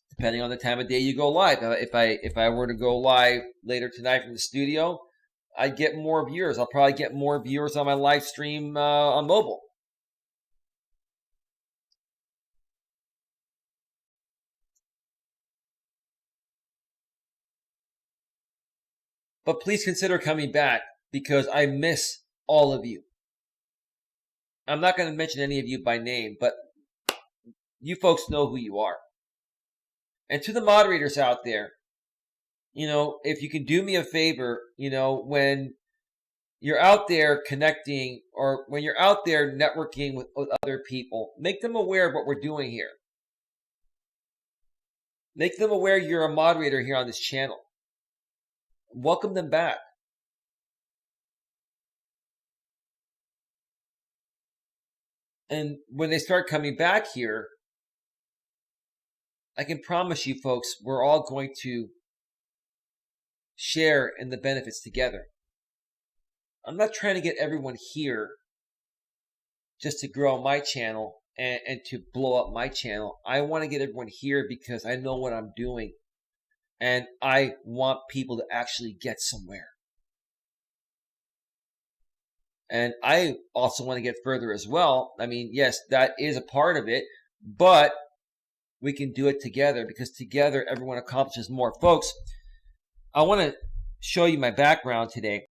Depending on the time of day you go live. If I were to go live later tonight from the studio, I'd get more viewers. I'll probably get more viewers on my live stream on mobile. But please consider coming back, because I miss all of you. I'm not going to mention any of you by name, but you folks know who you are. And to the moderators out there, if you can do me a favor, when you're out there connecting or when you're out there networking with other people, make them aware of what we're doing here. Make them aware you're a moderator here on this channel. Welcome them back. And when they start coming back here, I can promise you folks, we're all going to share in the benefits together. I'm not trying to get everyone here just to grow my channel and to blow up my channel. I want to get everyone here because I know what I'm doing. And I want people to actually get somewhere. And I also want to get further as well. I mean, yes, that is a part of it, but we can do it together because together everyone accomplishes more. Folks, I want to show you my background today.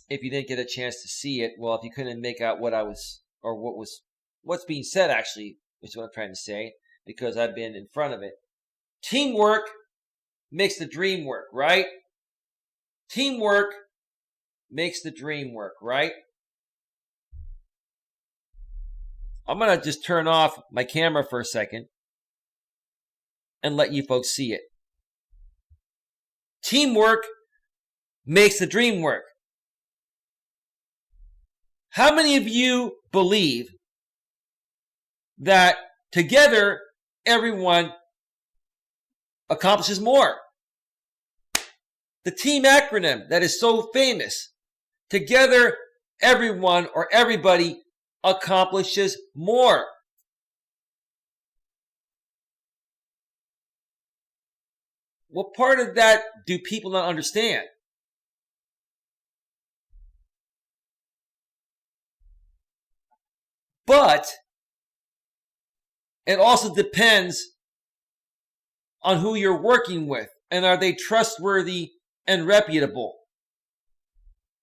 If you didn't get a chance to see it, well, if you couldn't make out what I was, or what's being said actually, is what I'm trying to say, because I've been in front of it. Teamwork makes the dream work, right? Teamwork makes the dream work, right? I'm going to just turn off my camera for a second and let you folks see it. Teamwork makes the dream work. How many of you believe that together everyone accomplishes more? The team acronym that is so famous. Together, everyone or everybody accomplishes more. What part of that do people not understand? But it also depends on who you're working with. And are they trustworthy and reputable?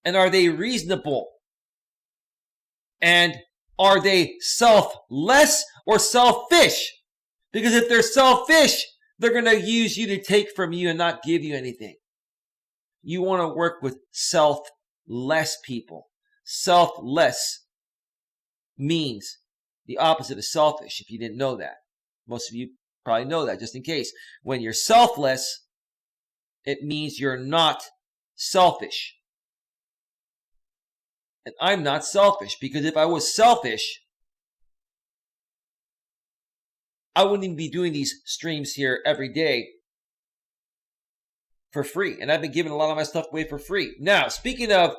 And are they reasonable? And are they selfless or selfish? Because if they're selfish, they're going to use you to take from you and not give you anything. You want to work with selfless people. Selfless means the opposite of selfish, if you didn't know that. Most of you probably know that, just in case. When you're selfless, it means you're not selfish. And I'm not selfish, because if I was selfish, I wouldn't even be doing these streams here every day for free. And I've been giving a lot of my stuff away for free. Now, speaking of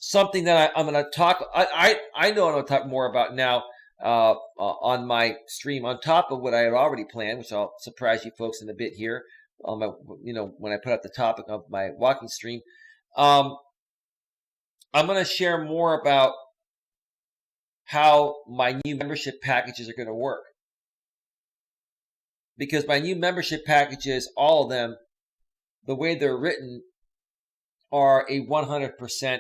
something that I'm going to talk, I know I'm going to talk more about now on my stream, on top of what I had already planned, which I'll surprise you folks in a bit here. On my, when I put out the topic of my walking stream, I'm going to share more about how my new membership packages are going to work. Because my new membership packages, all of them, the way they're written, are a 100%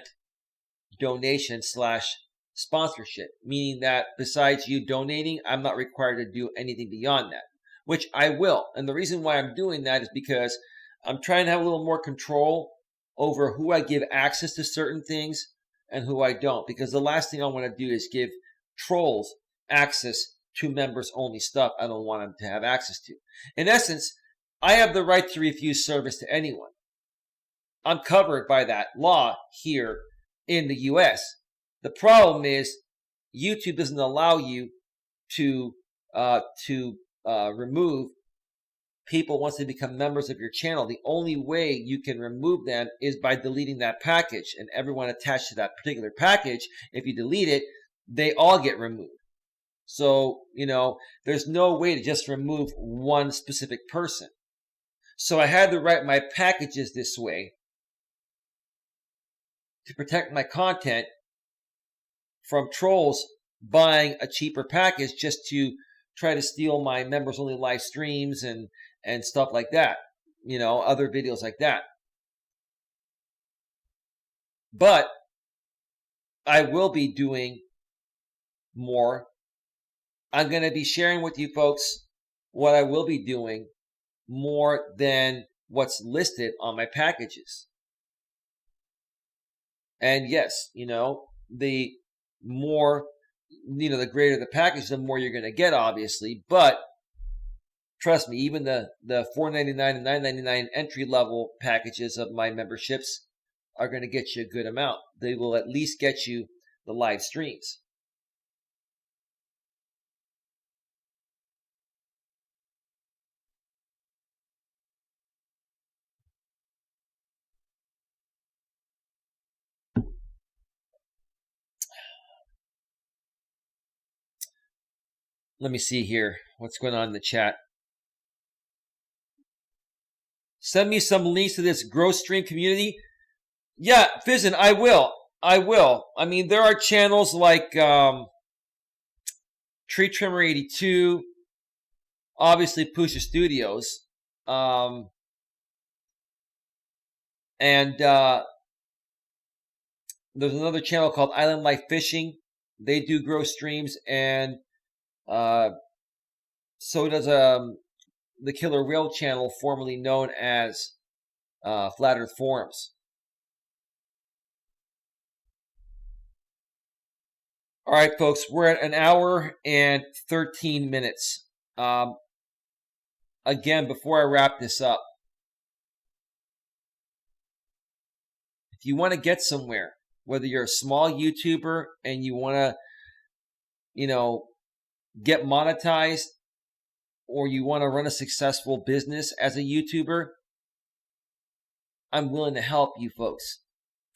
donation / sponsorship. Meaning that besides you donating, I'm not required to do anything beyond that. Which I will. And the reason why I'm doing that is because I'm trying to have a little more control over who I give access to certain things and who I don't. Because the last thing I want to do is give trolls access to members only stuff I don't want them to have access to. In essence, I have the right to refuse service to anyone. I'm covered by that law here in the US. The problem is YouTube doesn't allow you to remove people once they become members of your channel. The only way you can remove them is by deleting that package, and everyone attached to that particular package, if you delete it, they all get removed. So, there's no way to just remove one specific person. So I had to write my packages this way to protect my content from trolls buying a cheaper package just to try to steal my members only live streams and stuff like that, other videos like that. But I will be doing more. I'm going to be sharing with you folks what I will be doing more than what's listed on my packages. And yes, the more, the greater the package, the more you're going to get, obviously. But trust me, even the $4.99 and $9.99 entry level packages of my memberships are going to get you a good amount. They will at least get you the live streams. Let me see here. What's going on in the chat? Send me some links to this growth stream community. Yeah, Fizzin, I will. I mean, there are channels like Tree Trimmer 82, obviously Pusha Studios, and there's another channel called Island Life Fishing. They do growth streams, and so does the Killer Whale channel, formerly known as Flat Earth Forums. All right, folks, we're at an hour and 13 minutes. Again, before I wrap this up, if you want to get somewhere, whether you're a small YouTuber and you want to, get monetized, or you want to run a successful business as a YouTuber, I'm willing to help you folks.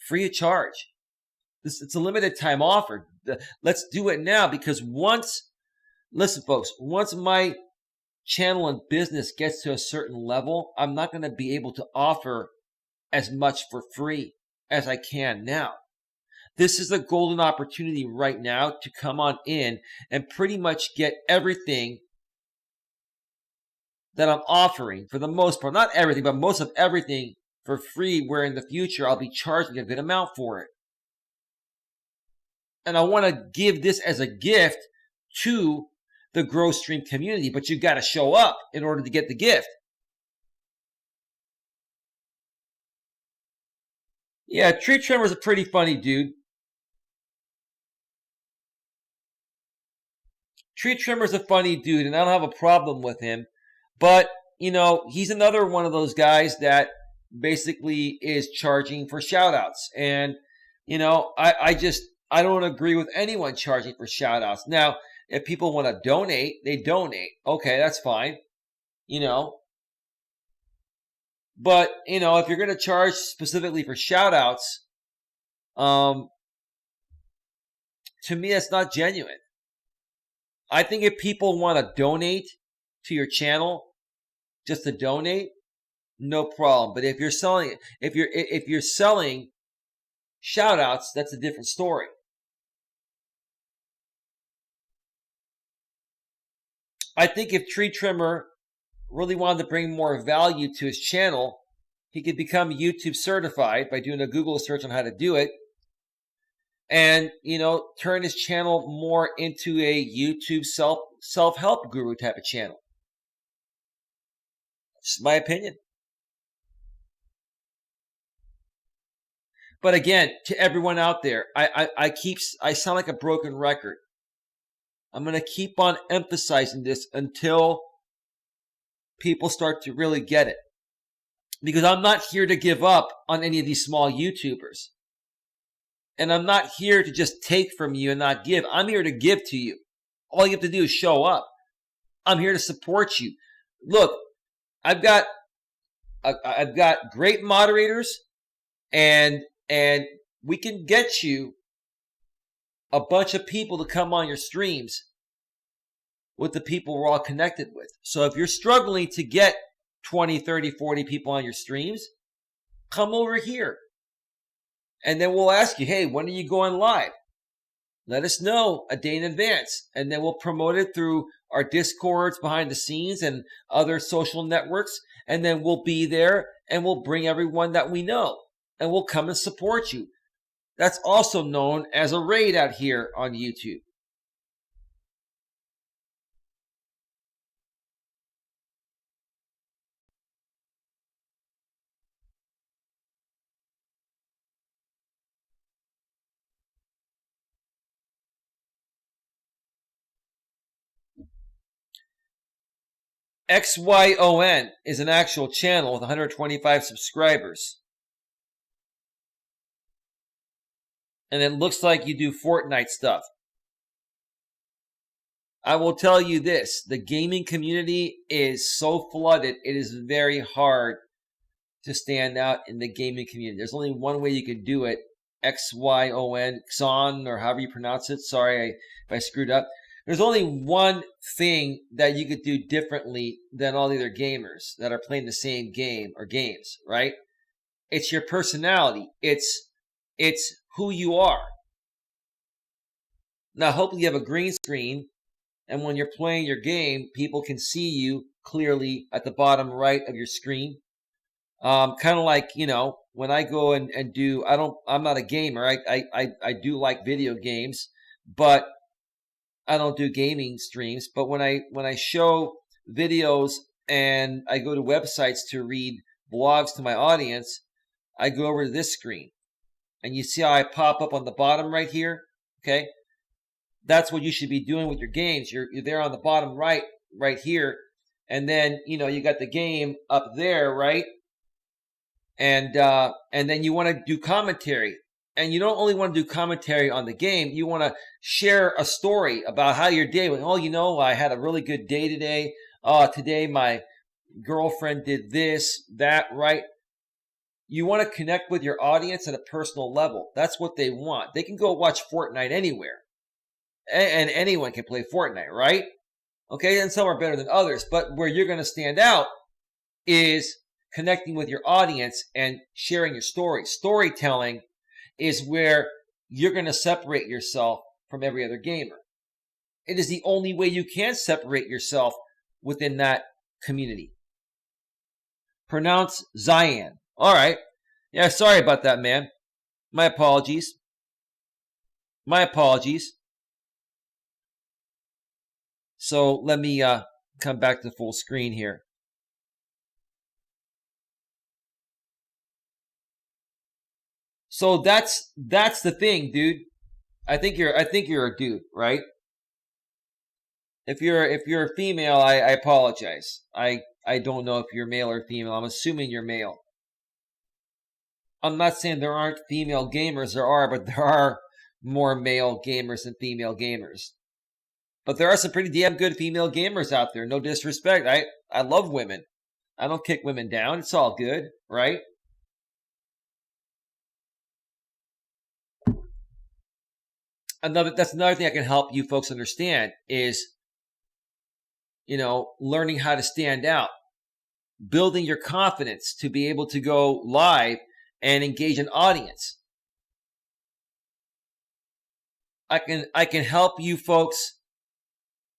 Free of charge. It's a limited time offer. Let's do it now, because listen folks, once my channel and business gets to a certain level, I'm not going to be able to offer as much for free as I can now. This is a golden opportunity right now to come on in and pretty much get everything that I'm offering, for the most part, not everything, but most of everything, for free, where in the future I'll be charging a good amount for it. And I want to give this as a gift to the Growth Stream community, but you've got to show up in order to get the gift. Yeah, Tree Trimmer's a pretty funny dude. Tree Trimmer's a funny dude, and I don't have a problem with him. But, he's another one of those guys that basically is charging for shout-outs. And, I don't agree with anyone charging for shout-outs. Now, if people want to donate, they donate. Okay, that's fine. But, if you're going to charge specifically for shout-outs, to me, that's not genuine. I think if people want to donate to your channel just to donate, no problem. But if you're selling, if you're selling shout-outs, that's a different story. I think if Tree Trimmer really wanted to bring more value to his channel, he could become YouTube certified by doing a Google search on how to do it, and turn his channel more into a YouTube self-help guru type of channel. Just my opinion. But again, to everyone out there, I sound like a broken record. I'm going to keep on emphasizing this until people start to really get it. Because I'm not here to give up on any of these small YouTubers. And I'm not here to just take from you and not give. I'm here to give to you. All you have to do is show up. I'm here to support you. Look, I've got great moderators, and we can get you a bunch of people to come on your streams with the people we're all connected with. So if you're struggling to get 20, 30, 40 people on your streams, come over here. And then we'll ask you, hey, when are you going live? Let us know a day in advance. And then we'll promote it through our Discords behind the scenes and other social networks. And then we'll be there and we'll bring everyone that we know. And we'll come and support you. That's also known as a raid out here on YouTube. XYON is an actual channel with 125 subscribers. And it looks like you do Fortnite stuff. I will tell you this, the gaming community is so flooded, it is very hard to stand out in the gaming community. There's only one way you could do it, XYON, Xon, or however you pronounce it. Sorry if I screwed up. There's only one thing that you could do differently than all the other gamers that are playing the same game or games, right? It's your personality. It's who you are. Now, hopefully you have a green screen, and when you're playing your game, people can see you clearly at the bottom right of your screen. Kind of like, when I go and do, I'm not a gamer. I do like video games, but I don't do gaming streams. But when I show videos and I go to websites to read blogs to my audience, I go over to this screen, and you see how I pop up on the bottom right here. Okay, that's what you should be doing with your games. You're there on the bottom right here, and then you got the game up there, right? And then you want to do commentary. And you don't only want to do commentary on the game. You want to share a story about how your day went. Oh, I had a really good day today. Today my girlfriend did this, that, right? You want to connect with your audience at a personal level. That's what they want. They can go watch Fortnite anywhere. And anyone can play Fortnite, right? Okay, and some are better than others. But where you're going to stand out is connecting with your audience and sharing your story. Storytelling is where you're going to separate yourself from every other gamer. It is the only way you can separate yourself within that community. Pronounce Zion. All right. Yeah, sorry about that, man. My apologies. So let me come back to full screen here. So that's the thing, dude. I think you're a dude, right? If you're a female, I apologize. I don't know if you're male or female. I'm assuming you're male. I'm not saying there aren't female gamers. There are, but there are more male gamers than female gamers. But there are some pretty damn good female gamers out there. No disrespect. I love women. I don't kick women down. It's all good, right? That's another thing I can help you folks understand is, learning how to stand out, building your confidence to be able to go live and engage an audience. I can help you folks,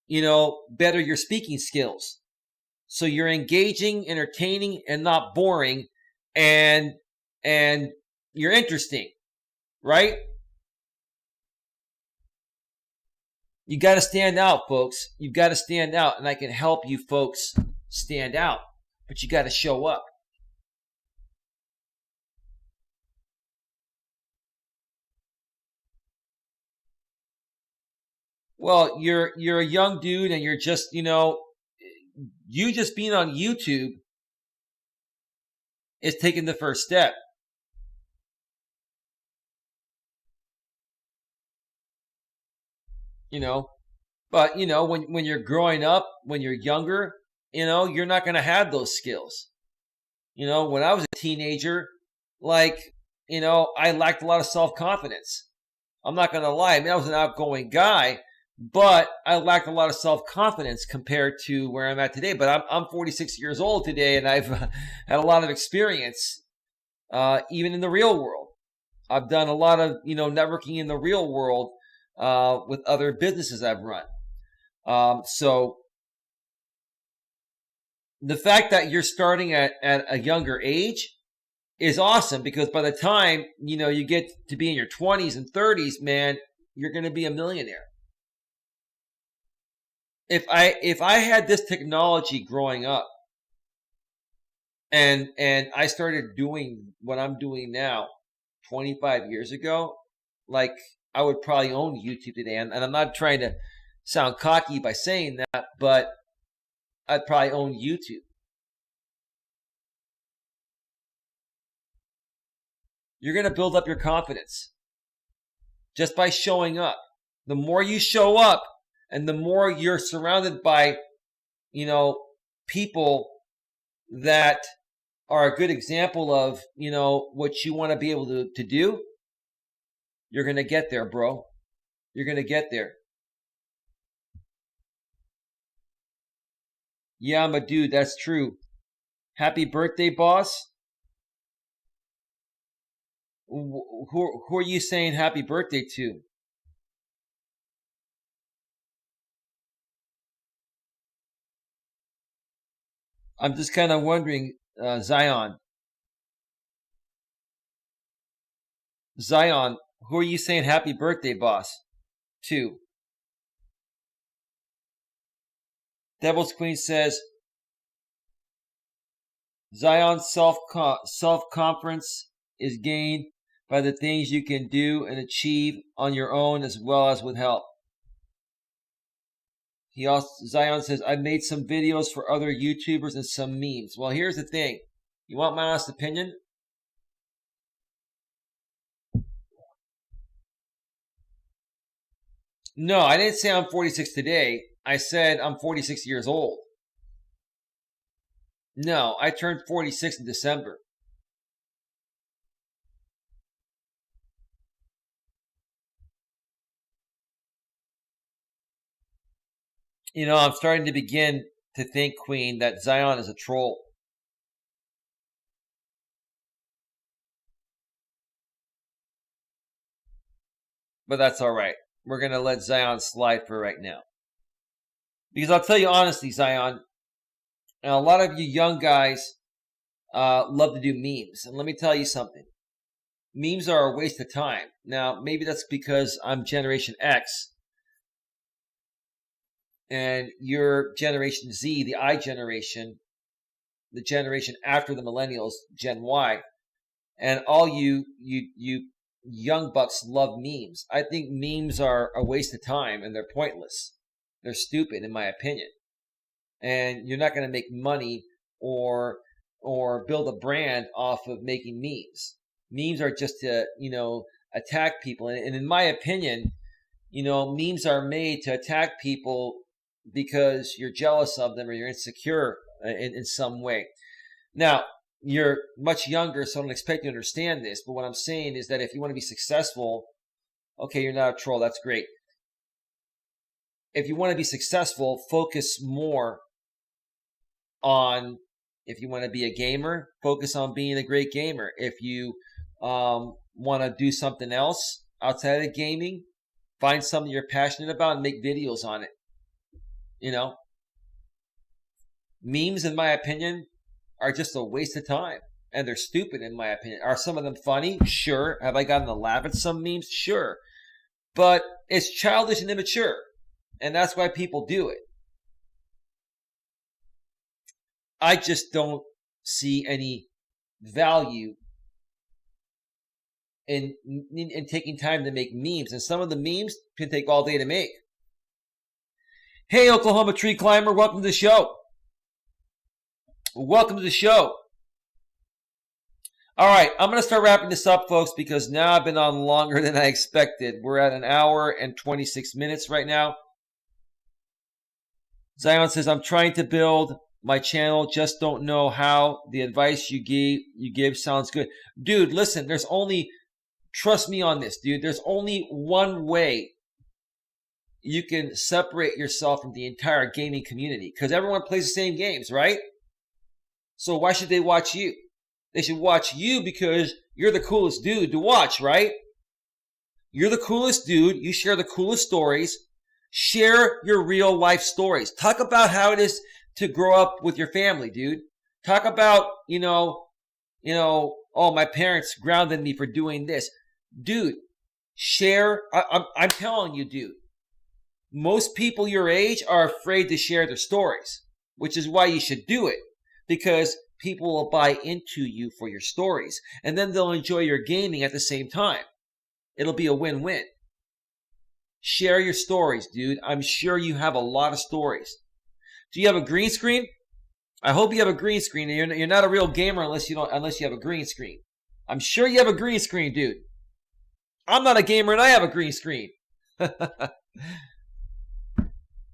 better your speaking skills. So you're engaging, entertaining, and not boring, and you're interesting, right? You got to stand out, folks. You've got to stand out, and I can help you folks stand out, but you got to show up. Well, you're a young dude, and you're just, you just being on YouTube is taking the first step. But when you're growing up, when you're younger, you're not going to have those skills. When I was a teenager, I lacked a lot of self-confidence. I'm not going to lie. I was an outgoing guy, but I lacked a lot of self-confidence compared to where I'm at today. But I'm 46 years old today, and I've had a lot of experience, even in the real world. I've done a lot of, networking in the real world, with other businesses I've run. So the fact that you're starting at a younger age is awesome, because by the time, you get to be in your 20s and 30s, man, you're going to be a millionaire. If I had this technology growing up, and I started doing what I'm doing now 25 years ago, like, I would probably own YouTube today. And I'm not trying to sound cocky by saying that, but I'd probably own YouTube. You're going to build up your confidence just by showing up. The more you show up, and the more you're surrounded by, people that are a good example of, what you want to be able to do, you're going to get there, bro. You're going to get there. Yeah, I'm a dude. That's true. Happy birthday, boss. Who are you saying happy birthday to? I'm just kind of wondering, Zion, who are you saying happy birthday, boss, to? Devil's Queen says, Zion's self-confidence is gained by the things you can do and achieve on your own as well as with help. Zion says, I made some videos for other YouTubers and some memes. Well, here's the thing. You want my honest opinion? No, I didn't say I'm 46 today. I said I'm 46 years old. No, I turned 46 in December. I'm starting to begin to think, Queen, that Zion is a troll. But that's all right. We're going to let Zion slide for right now. Because I'll tell you honestly, Zion, and a lot of you young guys love to do memes. And let me tell you something. Memes are a waste of time. Now, maybe that's because I'm Generation X. And you're Generation Z, the I generation, the generation after the millennials, Gen Y. And all you young bucks love memes. I think memes are a waste of time, and they're pointless. They're stupid, in my opinion. And you're not going to make money or build a brand off of making memes. Memes are just to, attack people. And in my opinion, memes are made to attack people because you're jealous of them or you're insecure in some way. Now, you're much younger, so I don't expect you to understand this. But what I'm saying is that if you want to be successful, okay, you're not a troll. That's great. If you want to be successful, focus more on, if you want to be a gamer, focus on being a great gamer. If you want to do something else outside of gaming, find something you're passionate about and make videos on it. Memes, in my opinion, are just a waste of time. And they're stupid, in my opinion. Are some of them funny? Sure. Have I gotten to laugh at some memes? Sure. But it's childish and immature. And that's why people do it. I just don't see any value in taking time to make memes. And some of the memes can take all day to make. Hey, Oklahoma Tree Climber, welcome to the show. Welcome to the show. All right, I'm going to start wrapping this up, folks, because now I've been on longer than I expected. We're at 1 hour and 26 minutes right now. Zion says, I'm trying to build my channel, just don't know how. The advice you give sounds good. Dude, listen, trust me on this, dude. There's only one way you can separate yourself from the entire gaming community, because everyone plays the same games, right? So why should they watch you? They should watch you because you're the coolest dude to watch, right? You're the coolest dude. You share the coolest stories. Share your real life stories. Talk about how it is to grow up with your family, dude. Talk about, Oh, my parents grounded me for doing this. Dude, share. I'm telling you, dude. Most people your age are afraid to share their stories, which is why you should do it, because people will buy into you for your stories, and then they'll enjoy your gaming at the same time. It'll be a win-win. Share your stories, dude. I'm sure you have a lot of stories. Do you have a green screen? I hope you have a green screen. You're not a real gamer unless you have a green screen. I'm sure you have a green screen, dude. I'm not a gamer and I have a green screen.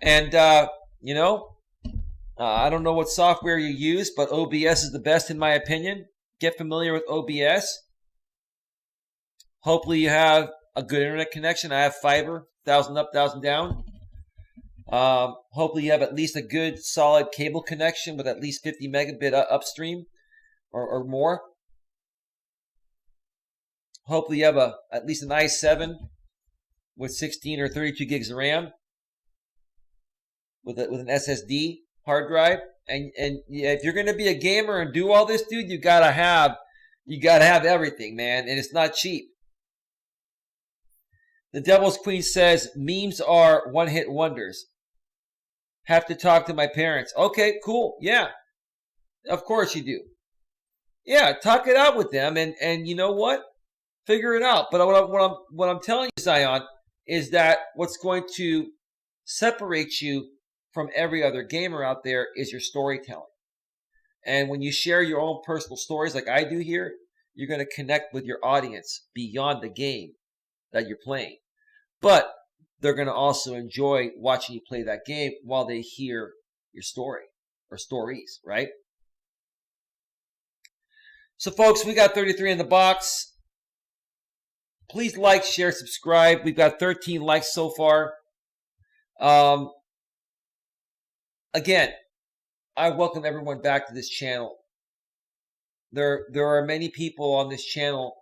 And I don't know what software you use, but OBS is the best in my opinion. Get familiar with OBS. Hopefully you have a good internet connection. I have fiber, 1,000 up, 1,000 down. Hopefully you have at least a good solid cable connection with at least 50 megabit upstream or more. Hopefully you have at least an i7 with 16 or 32 gigs of RAM with an SSD hard drive. And if you're going to be a gamer and do all this, dude, you gotta have everything, man, and it's not cheap. The Devil's Queen says memes are one-hit wonders. Have to talk to my parents. Okay, cool. Yeah, of course you do. Yeah, talk it out with them, and you know what? Figure it out. But what I'm telling you, Zion, is that what's going to separate you from every other gamer out there is your storytelling. And when you share your own personal stories like I do here, you're going to connect with your audience beyond the game that you're playing. But they're going to also enjoy watching you play that game while they hear your story or stories, right? So, folks, we got 33 in the box. Please like, share, subscribe. We've got 13 likes so far. Again, I welcome everyone back to this channel. There are many people on this channel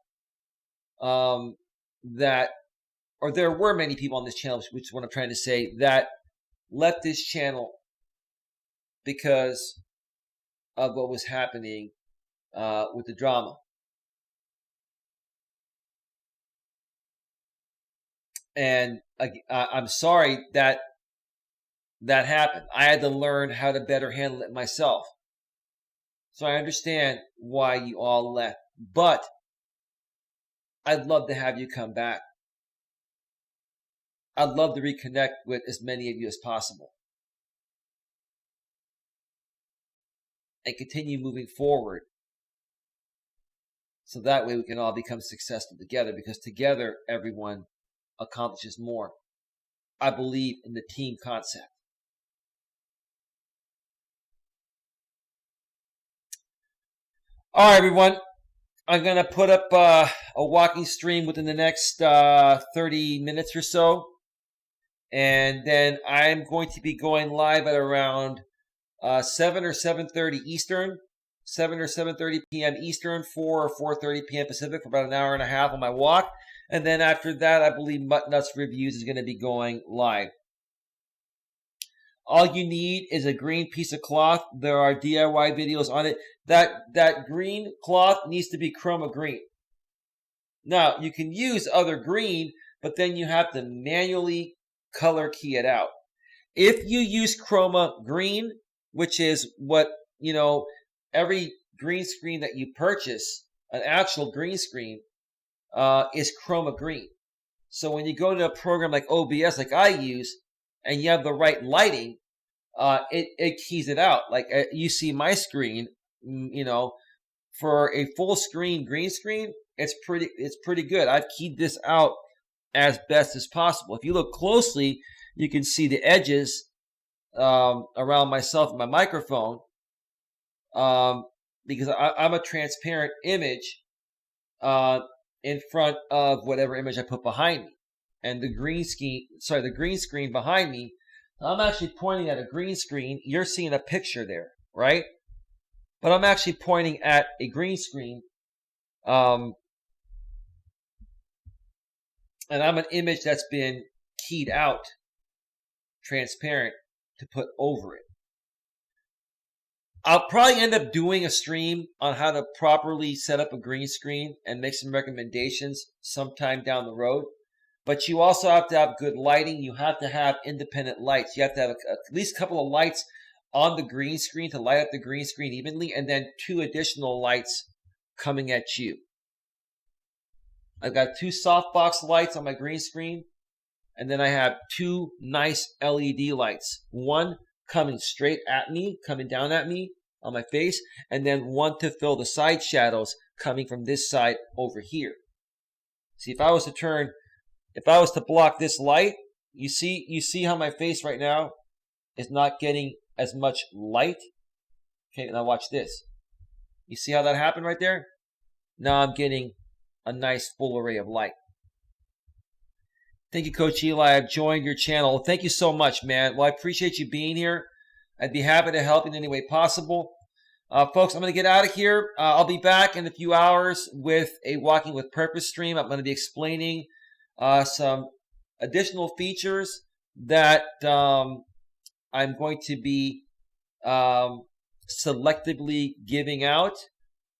there were many people on this channel, which is what I'm trying to say, that left this channel because of what was happening with the drama. And I'm sorry that happened. I had to learn how to better handle it myself. So I understand why you all left. But I'd love to have you come back. I'd love to reconnect with as many of you as possible. And continue moving forward. So that way we can all become successful together, because together everyone accomplishes more. I believe in the team concept. All right, everyone. I'm going to put up a walking stream within the next 30 minutes or so. And then I'm going to be going live at around 7 or 7:30 Eastern, 7 or 7:30 p.m. Eastern, 4 or 4:30 p.m. Pacific for about an hour and a half on my walk. And then after that, I believe Mutt Nuts Reviews is going to be going live. All you need is a green piece of cloth. There are DIY videos on it. That green cloth needs to be chroma green. Now, you can use other green, but then you have to manually color key it out. If you use chroma green, which is what, every green screen that you purchase, an actual green screen, is chroma green. So when you go to a program like OBS, like I use, and you have the right lighting, it keys it out. Like you see my screen, for a full screen green screen, it's pretty good. I've keyed this out as best as possible. If you look closely, you can see the edges around myself and my microphone, because I'm a transparent image in front of whatever image I put behind me. And the green screen behind me, I'm actually pointing at a green screen. You're seeing a picture there, right? But I'm actually pointing at a green screen. And I'm an image that's been keyed out, transparent, to put over it. I'll probably end up doing a stream on how to properly set up a green screen and make some recommendations sometime down the road. But you also have to have good lighting. You have to have independent lights. You have to have at least a couple of lights on the green screen to light up the green screen evenly, and then 2 additional lights coming at you. I've got 2 softbox lights on my green screen, and then I have 2 nice LED lights. One coming straight at me, coming down at me on my face, and then one to fill the side shadows coming from this side over here. See, if I was to block this light, you see how my face right now is not getting as much light? Okay, now watch this. You see how that happened right there? Now I'm getting a nice full array of light. Thank you, Coach Eli. I've joined your channel. Thank you so much, man. Well, I appreciate you being here. I'd be happy to help in any way possible. Folks, I'm going to get out of here. I'll be back in a few hours with a Walking with Purpose stream. I'm going to be explaining some additional features that I'm going to be selectively giving out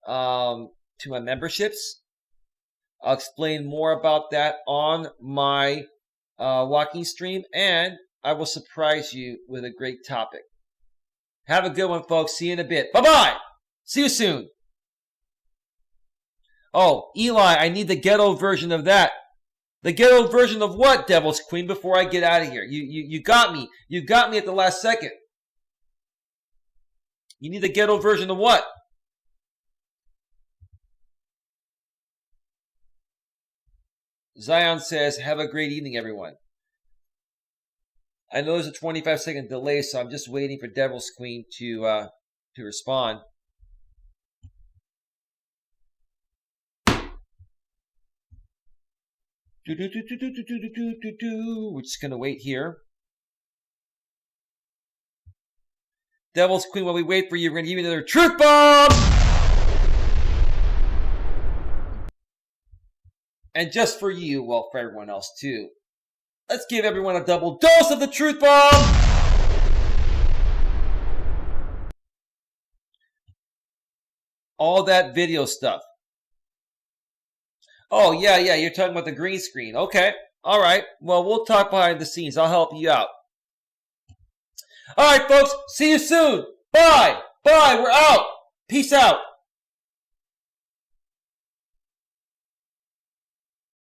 to my memberships. I'll explain more about that on my walking stream, and I will surprise you with a great topic. Have a good one, folks. See you in a bit. Bye-bye. See you soon. Oh, Eli, I need the ghetto version of that. The ghetto version of what, Devil's Queen, before I get out of here? You got me. You got me at the last second. You need the ghetto version of what? Zion says, have a great evening, everyone. I know there's a 25-second delay, so I'm just waiting for Devil's Queen to respond. We're just going to wait here. Devil's Queen, while we wait for you, we're going to give you another truth bomb! And just for you, well, for everyone else too, let's give everyone a double dose of the truth bomb! All that video stuff. Oh, yeah, you're talking about the green screen. Okay, all right. Well, we'll talk behind the scenes. I'll help you out. All right, folks, see you soon. Bye. We're out. Peace out.